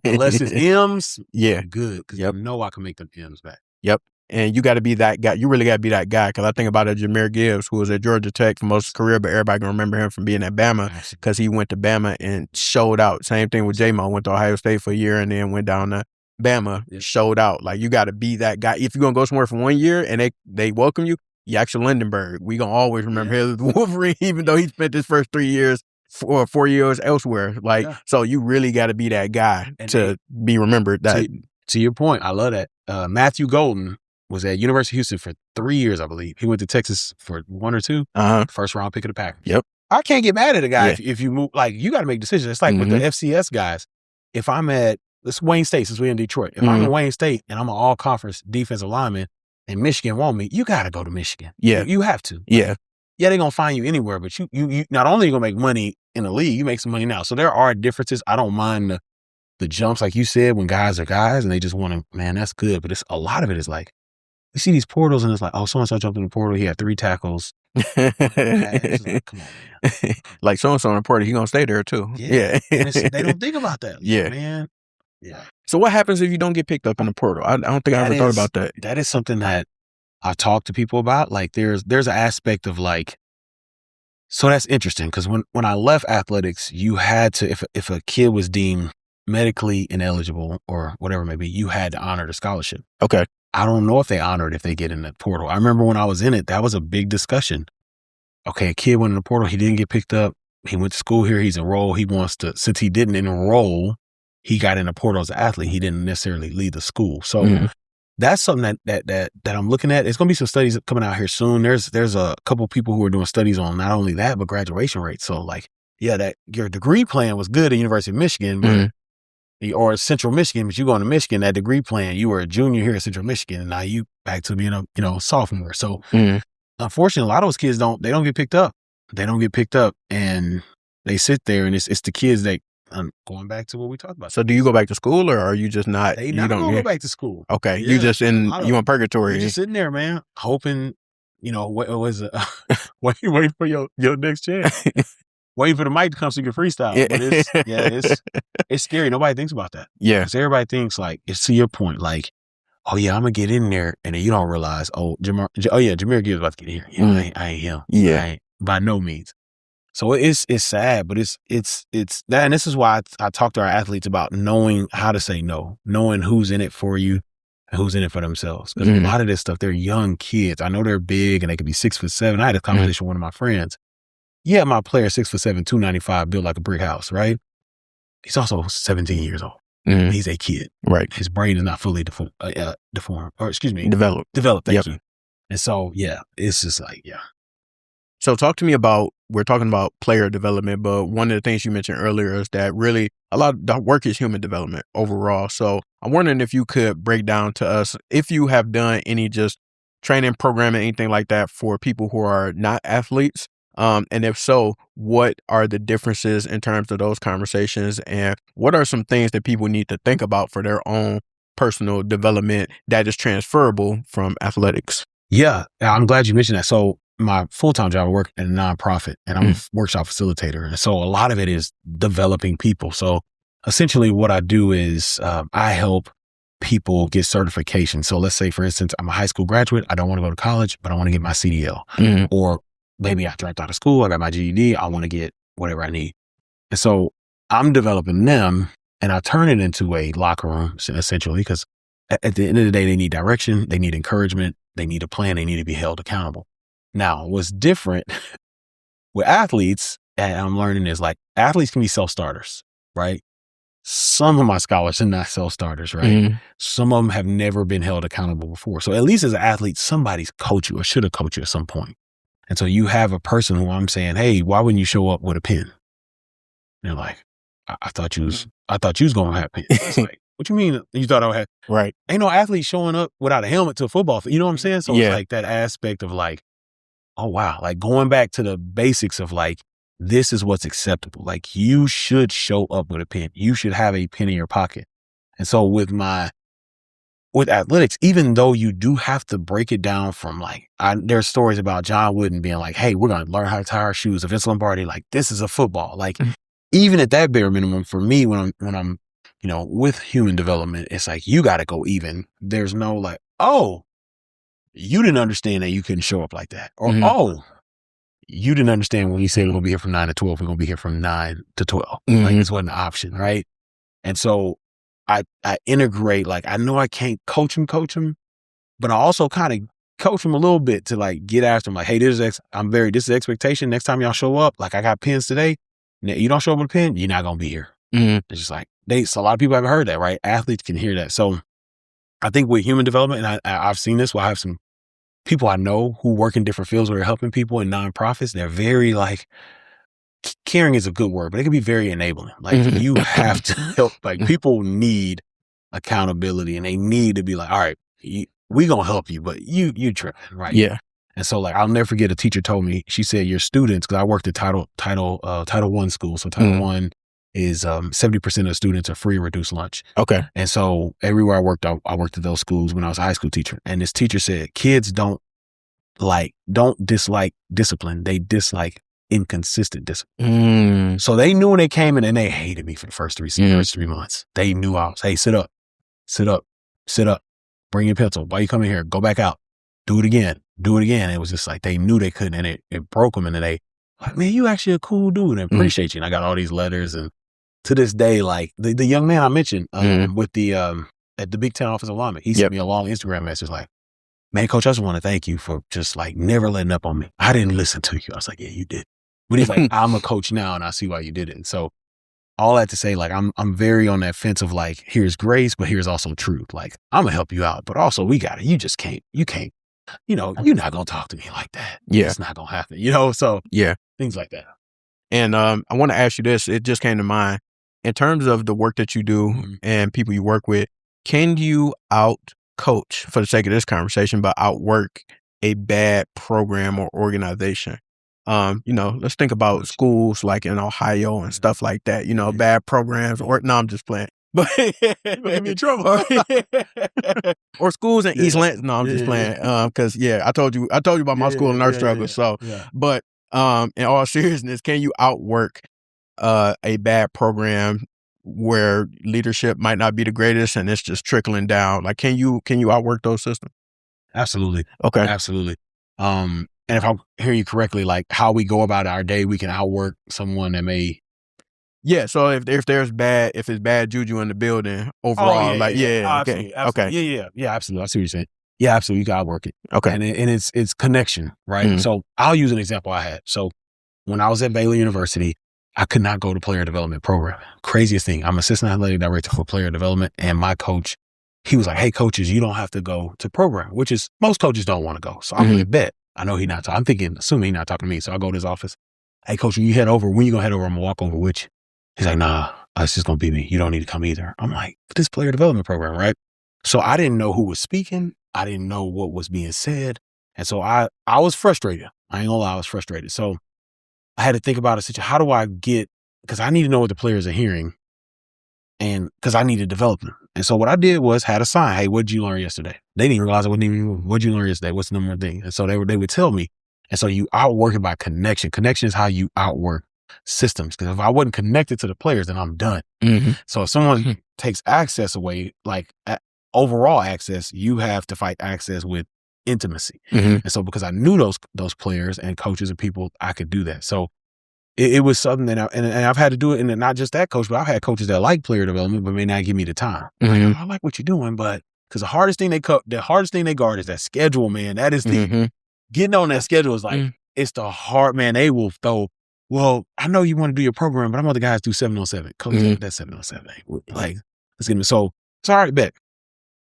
unless it's M's, good. Because I know I can make them M's back. Yep. And you got to be that guy. You really got to be that guy. Because I think about it, Jahmyr Gibbs, who was at Georgia Tech for most of his career, but everybody can remember him from being at Bama because he went to Bama and showed out. Same thing with J-Mo. Went to Ohio State for a year and then went down to Bama, showed out. Like, you got to be that guy. If you're going to go somewhere for 1 year and they welcome you, Yaxel Lindenberg. We going to always remember him as the Wolverine, even though he spent his first 3 years or 4 years elsewhere. Like, so you really got to be that guy to be remembered. That to your point, I love that. Matthew Golden was at University of Houston for 3 years, I believe. He went to Texas for 1 or 2. First round pick of the Packers. Yep. I can't get mad at a guy if you move. Like, you got to make decisions. It's like with the FCS guys. If I'm at Wayne State, since we're in Detroit, if I'm in Wayne State and I'm an all-conference defensive lineman and Michigan want me, you got to go to Michigan. Yeah. You have to. Yeah. Yeah, they're going to find you anywhere, but you not only are you going to make money in the league, you make some money now. So there are differences. I don't mind the jumps, like you said, when guys are guys and they just want to, man, that's good. But a lot of it is like, you see these portals and it's like, oh, so-and-so jumped in the portal. He had 3 tackles. It's like, come on, man. Like so-and-so in the portal, he's going to stay there too. Yeah. And they don't think about that. Yeah. Man. Yeah. So what happens if you don't get picked up in the portal? I don't think I ever thought about that. That is something that I talk to people about. Like there's an aspect of like, so that's interesting because when I left athletics, you had to, if a kid was deemed medically ineligible or whatever it may be, you had to honor the scholarship. Okay. I don't know if they honor it if they get in the portal. I remember when I was in it, that was a big discussion. Okay, a kid went in the portal. He didn't get picked up. He went to school here. He's enrolled. He wants to, since he didn't enroll, he got in the portal as an athlete. He didn't necessarily leave the school. So that's something that I'm looking at. There's going to be some studies coming out here soon. There's a couple people who are doing studies on not only that, but graduation rates. So like yeah, that your degree plan was good at University of Michigan, but or Central Michigan, but you going to Michigan, that degree plan, you were a junior here at Central Michigan, and now you back to being a sophomore. So unfortunately, a lot of those kids don't get picked up. They don't get picked up, and they sit there, and it's the kids that going back to what we talked about. So do you go back to school, or are you just not? They not gonna go back to school. Okay, you just in purgatory. You're just sitting there, man, hoping. What was it? waiting for your next chance. Waiting for the mic to come so you can freestyle. But it's scary. Nobody thinks about that. Yeah. Because everybody thinks it's to your point, like, oh yeah, I'm gonna get in there, and then you don't realize, Jahmyr Gibbs about to get in here. Yeah, I ain't him. Yeah. I ain't, by no means. So it's sad, but it's that, and this is why I talk to our athletes about knowing how to say no, knowing who's in it for you and who's in it for themselves. Because a lot of this stuff, they're young kids. I know they're big and they could be 6'7". I had a conversation with one of my friends. Yeah, my player, 6'7", 295, built like a brick house, right? He's also 17 years old. He's a kid. Right. His brain is not fully deformed, Developed. Thank you. And so, yeah, it's just like, yeah. So talk to me about, we're talking about player development, but one of the things you mentioned earlier is that really a lot of the work is human development overall. So I'm wondering if you could break down to us if you have done any just training, programming, anything like that for people who are not athletes. And if so, what are the differences in terms of those conversations, and what are some things that people need to think about for their own personal development that is transferable from athletics? Yeah, I'm glad you mentioned that. So my full-time job, I work at a nonprofit, and I'm a workshop facilitator. And so a lot of it is developing people. So essentially what I do is I help people get certification. So let's say, for instance, I'm a high school graduate. I don't want to go to college, but I want to get my CDL. Or maybe I dropped out of school, I got my GED, I want to get whatever I need. And so I'm developing them, and I turn it into a locker room, essentially, because at the end of the day, they need direction, they need encouragement, they need a plan, they need to be held accountable. Now, what's different with athletes, and I'm learning, is like athletes can be self-starters, right? Some of my scholars are not self-starters, right? Some of them have never been held accountable before. So at least as an athlete, somebody's coached you or should have coached you at some point. And so you have a person who I'm saying, hey, why wouldn't you show up with a pen? And they're like, I thought you was going to have a pen. It's like, what you mean you thought I would have? Right. Ain't no athlete showing up without a helmet to a football field. You know what I'm saying? So it's like that aspect of like, oh, wow. Like going back to the basics of like, this is what's acceptable. Like you should show up with a pen. You should have a pen in your pocket. And so with athletics, even though you do have to break it down from like, there's stories about John Wooden being like, hey, we're going to learn how to tie our shoes. Of Vince Lombardi, like, this is a football. Like, even at that bare minimum, for me, when I'm, with human development, it's like, you got to go even. There's no like, oh, you didn't understand that you couldn't show up like that. Or, oh, you didn't understand when you said we're going to be here from 9 to 12, we're going to be here from 9 to 12. Like, this wasn't an option, right? And so I integrate, like, I know I can't coach him, but I also kind of coach him a little bit to like get after him. Like, hey, this is expectation. Next time y'all show up, like I got pens today. You don't show up with a pen, you're not going to be here. It's just like, so a lot of people haven't heard that, right? Athletes can hear that. So I think with human development, and I've seen this, where I have some people I know who work in different fields where they're helping people in nonprofits. They're very like, caring is a good word, but it can be very enabling. Like you have to help, like people need accountability, and they need to be like, all right, we gonna help you, but you tripping, right? Yeah. And so like, I'll never forget, a teacher told me, she said, your students, cause I worked at Title I school. So Title I is 70% of the students are free or reduced lunch. Okay. And so everywhere I worked at those schools when I was a high school teacher. And this teacher said, kids don't dislike discipline. They dislike inconsistent discipline. So they knew when they came in, and they hated me for the first 3 months. They knew I was, hey, sit up, bring your pencil. Why you coming here? Go back out. Do it again. It was just like, they knew they couldn't, and it broke them. And then they like, man, you actually a cool dude, and appreciate you. And I got all these letters, and to this day, like the young man I mentioned with the at the Big Ten offensive lineman, he sent me a long Instagram message like, man, coach, I just want to thank you for just like never letting up on me. I didn't listen to you. I was like, yeah, you did. But he's like, I'm a coach now, and I see why you did it. And so all that to say, like, I'm very on that fence of like, here's grace, but here's also truth. Like, I'm gonna help you out, but also we got it. You just can't, you're not gonna talk to me like that. Yeah. It's not gonna happen, so yeah, things like that. And I want to ask you this. It just came to mind. In terms of the work that you do and people you work with, can you out coach, for the sake of this conversation, but outwork a bad program or organization? Let's think about schools like in Ohio and stuff like that, bad programs, or no, I'm just playing. But get me in trouble. Or schools in East Lansing. No, I'm just playing. Because I told you about my school and our struggles. So, but in all seriousness, can you outwork a bad program where leadership might not be the greatest and it's just trickling down? Like, can you outwork those systems? Absolutely. Okay. Absolutely. And if I'm hearing you correctly, like how we go about our day, we can outwork someone that may. Yeah. So if it's bad juju in the building overall, absolutely, okay. Okay. Yeah, absolutely. I see what you're saying. Yeah, absolutely. You can outwork it. Okay. And it's connection, right? So I'll use an example I had. So when I was at Baylor University, I could not go to player development program. Craziest thing. I'm assistant athletic director for player development, and my coach, he was like, "Hey, coaches, you don't have to go to program," which is most coaches don't want to go. So I'm like, bet. I know I'm assuming he's not talking to me. So I go to his office. "Hey, coach, when you head over, I'm gonna walk over with you." He's like, "Nah, it's just gonna be me. You don't need to come either." I'm like, "This player development program, right?" So I didn't know who was speaking. I didn't know what was being said. And so I was frustrated. I ain't gonna lie, I was frustrated. So I had to think about a situation. How do I because I need to know what the players are hearing, and because I need to develop them. And so what I did was had a sign. "Hey, what did you learn yesterday?" They didn't even realize what did you learn yesterday? What's the number one thing? And so they would tell me. And so you outwork it by connection. Connection is how you outwork systems. Because if I wasn't connected to the players, then I'm done. So if someone takes access away, like overall access, you have to fight access with intimacy. And so because I knew those players and coaches and people, I could do that. So it was something that I've had to do it. And not just that coach, but I've had coaches that like player development, but may not give me the time. Like, I like what you're doing, but because the hardest thing they guard is that schedule, man. That is getting on that schedule is like, it's the hard, man. They will throw, well, I know you want to do your program, but I'm other guys do 7-on-7. Coach, that's 7-on-7. Like, let's get me. So it's all right, bet.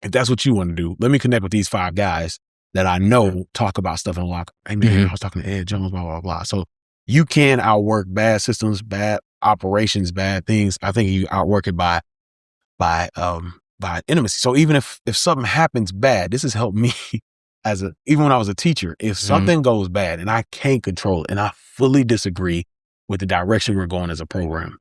If that's what you want to do, let me connect with these 5 guys that I know talk about stuff in the locker. Hey, man, I was talking to Ed Jones, blah, blah, blah. So you can outwork bad systems, bad operations, bad things. I think you outwork it by intimacy. So even if something happens bad, this has helped me even when I was a teacher, if something goes bad and I can't control it and I fully disagree with the direction we're going as a program,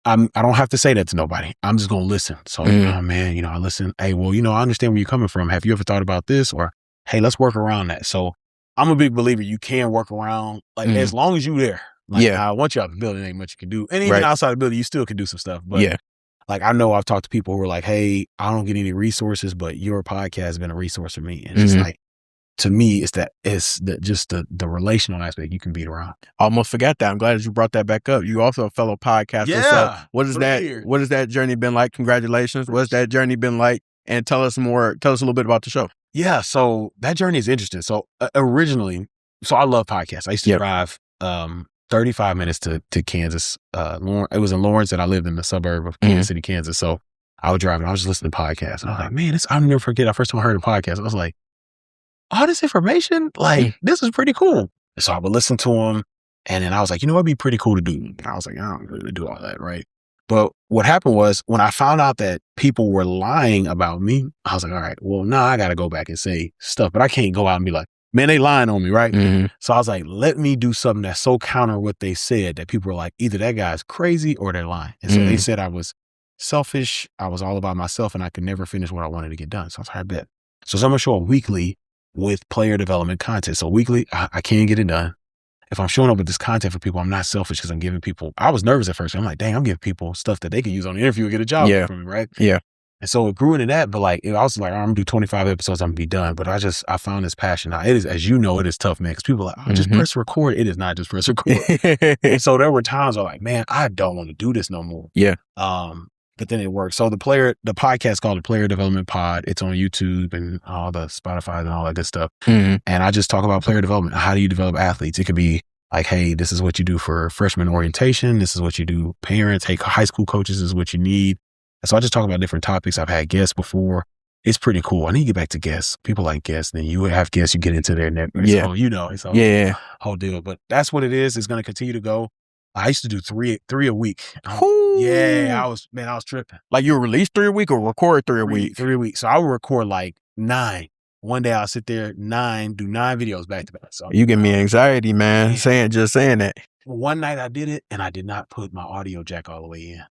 I don't have to say that to nobody. I'm just going to listen. So, man, I listen. Hey, well, I understand where you're coming from. Have you ever thought about this? Or, hey, let's work around that. So I'm a big believer you can work around, like, as long as you're there. Like, once you're out the building, ain't much you can do. And even outside the building, you still can do some stuff. But like, I know I've talked to people who are like, hey, I don't get any resources, but your podcast has been a resource for me. And it's like, to me, it's the relational aspect you can beat around. Almost forgot that. I'm glad that you brought that back up. You also a fellow podcaster. Yeah. So what has that journey been like? Congratulations. What's that journey been like? And tell us a little bit about the show. Yeah. So that journey is interesting. So originally, I love podcasts. I used to drive 35 minutes to Kansas. It was in Lawrence, and I lived in the suburb of Kansas City, Kansas. So I would drive and I was just listening to podcasts. And I was like, man, I'll never forget. The first time I heard a podcast, I was like, all this information, like, this is pretty cool. And so I would listen to them. And then I was like, it'd be pretty cool to do. And I was like, I don't really do all that, right? But what happened was when I found out that people were lying about me, I was like, all right, well, now I got to go back and say stuff. But I can't go out and be like, man, they lying on me, right? So I was like, let me do something that's so counter what they said that people were like, either that guy's crazy or they're lying. And so they said I was selfish. I was all about myself and I could never finish what I wanted to get done. So I was like, I bet. So I'm going to show up weekly with player development content. So weekly, I can get it done. If I'm showing up with this content for people, I'm not selfish because I'm giving people, I was nervous at first. I'm like, dang, I'm giving people stuff that they can use on the interview and get a job from me, right? Yeah. And so it grew into that, but like, I was like, I'm gonna do 25 episodes, I'm gonna be done. But I found this passion. Now, it is, as you know, it is tough, man, because people are like, just press record. It is not just press record. And so there were times where like, man, I don't want to do this no more. Yeah. But then it worked. So the podcast called the Player Development Pod. It's on YouTube and all the Spotify and all that good stuff. And I just talk about player development. How do you develop athletes? It could be like, hey, this is what you do for freshman orientation. This is what you do, parents. Hey, high school coaches, this is what you need. And so I just talk about different topics. I've had guests before. it's pretty cool. I need to get back to guests. People like guests. Then you have guests, you get into their network. Yeah. So, it's a Yeah. whole deal. But that's what it is. It's going to continue to go. I used to do three a week. Yeah, I was tripping. Like you would release 3 a week or record 3 a week? 3 a week. So I would record like 9. One day I'll sit there, do 9 videos back to back. So you give me anxiety, man. Just saying that. One night I did it and I did not put my audio jack all the way in.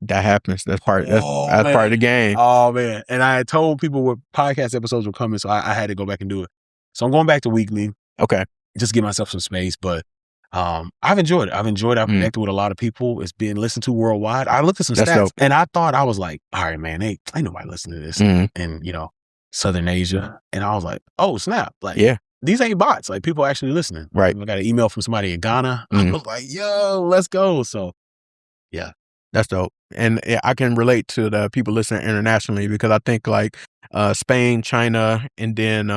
That happens. That's part of the game. Oh man. And I had told people what podcast episodes were coming, so I had to go back and do it. So I'm going back to weekly. Okay. Just give myself some space. But I've enjoyed it. I've connected with a lot of people. It's being listened to worldwide. I looked at some stats dope. and I thought, I was like, all right, man, ain't nobody listening to this. And Southern Asia. And I was like, oh snap. Like, these ain't bots. Like, people actually listening. Right. I got an email from somebody in Ghana. I was like, yo, let's go. So yeah. That's dope. And I can relate to the people listening internationally because I think like Spain, China, and then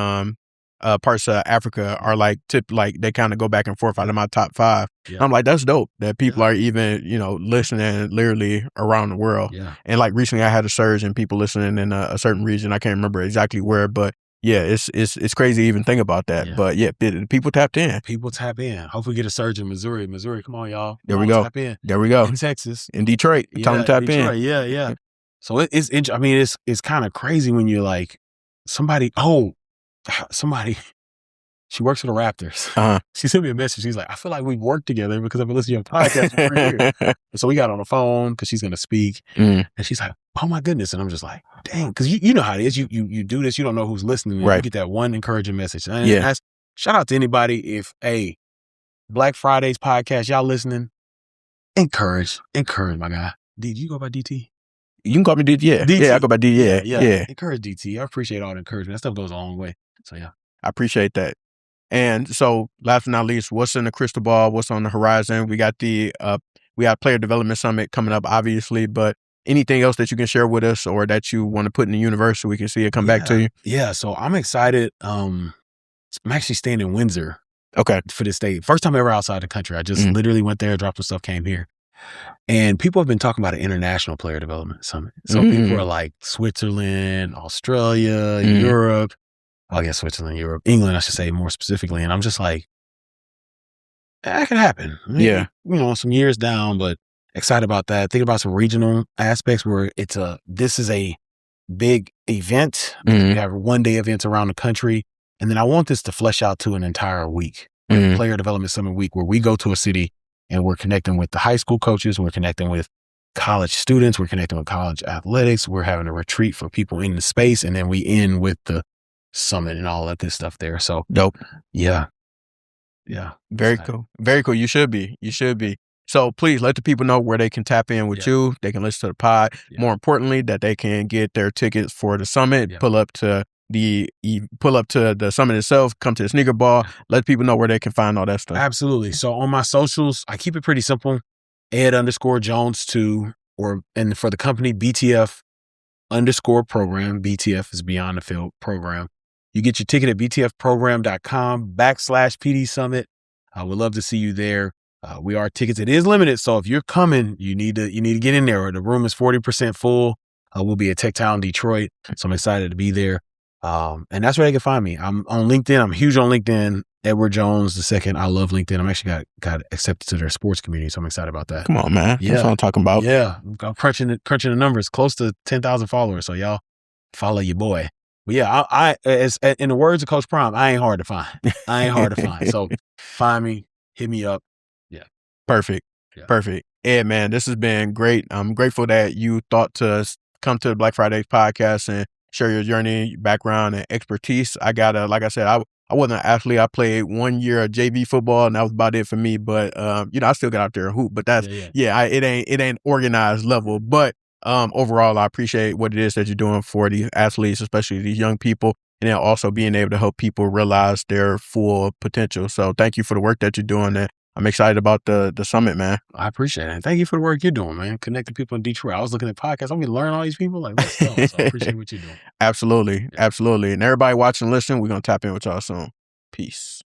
parts of Africa are like they kind of go back and forth out of my top 5. Yeah. I'm like, that's dope that people are even, listening literally around the world. Yeah. And like recently I had a surge in people listening in a certain region. I can't remember exactly where, but yeah, it's crazy to even think about that. Yeah. But yeah, people tapped in. People tap in. Hopefully get a surge in Missouri. Come on, y'all. There we go. Tap in. There we go. In Texas. In Detroit. Tell them tap in. Yeah. So it's kind of crazy when you're like, somebody, she works for the Raptors. She sent me a message. She's like, I feel like we've worked together because I've been listening to your podcast for 3 years. So we got on the phone because she's going to speak. And she's like, oh my goodness. And I'm just like, dang. Because you know how it is. You do this. You don't know who's listening. Right. You get that one encouraging message. And shout out to anybody. If, Black Friday's podcast, y'all listening, encourage my guy. D, do you go by DT? You can call me DT. Yeah. DT. Yeah, I go by DT. Yeah. Encourage DT. I appreciate all the encouragement. That stuff goes a long way. So yeah. I appreciate that. And so, last but not least, what's in the crystal ball? What's on the horizon? We got the Player Development Summit coming up, obviously, but anything else that you can share with us or that you want to put in the universe so we can see it come back to you? Yeah, so I'm excited. I'm actually staying in Windsor. Okay. For this day. First time ever outside the country. I just literally went there, dropped some stuff, came here. And people have been talking about an international player development summit. So people are like Switzerland, Australia, Europe. I guess Switzerland, Europe, England, I should say more specifically. And I'm just like, that could happen. Maybe, some years down, but excited about that. Thinking about some regional aspects where this is a big event. We have one-day events around the country. And then I want this to flesh out to an entire week, Player Development Summit week, where we go to a city and we're connecting with the high school coaches. We're connecting with college students. We're connecting with college athletics. We're having a retreat for people in the space. And then we end with the summit and all that good stuff there. So dope. Yeah. Very cool. Very cool. You should be. So please let the people know where they can tap in with you. They can listen to the pod. More importantly, that they can get their tickets for the summit, pull up to the summit itself, come to the sneaker ball. Let people know where they can find all that stuff. Absolutely. So on my socials, I keep it pretty simple. Ed_Jones2, and for the company, BTF_program. BTF is Beyond the Field program. You get your ticket at btfprogram.com/PD Summit. I would love to see you there. We are tickets. It is limited. So if you're coming, you need to get in there. The room is 40% full. We'll be at Tech Town, Detroit. So I'm excited to be there. And that's where they can find me. I'm on LinkedIn. I'm huge on LinkedIn. Edward Jones II. I love LinkedIn. I'm actually got accepted to their sports community. So I'm excited about that. Come on, man. That's what I'm talking about. Yeah. I'm crunching the numbers, close to 10,000 followers. So y'all follow your boy. But yeah, I as in the words of Coach Prime, I ain't hard to find. So find me, hit me up. Yeah. Perfect. Ed, man, this has been great. I'm grateful that you thought to come to the Black Friday podcast and share your journey, your background, and expertise. Like I said, I wasn't an athlete. I played 1 year of JV football, and that was about it for me. But I still got out there and hoop. But that's it ain't organized level. But overall, I appreciate what it is that you're doing for these athletes, especially these young people, and then also being able to help people realize their full potential. So thank you for the work that you're doing, and I'm excited about the summit, man. I appreciate it. And thank you for the work you're doing, man. Connecting people in Detroit. I was looking at podcasts. I'm going to learn all these people. Like, let's go. So I appreciate what you're doing. Absolutely. And everybody watching and listening, we're going to tap in with y'all soon. Peace.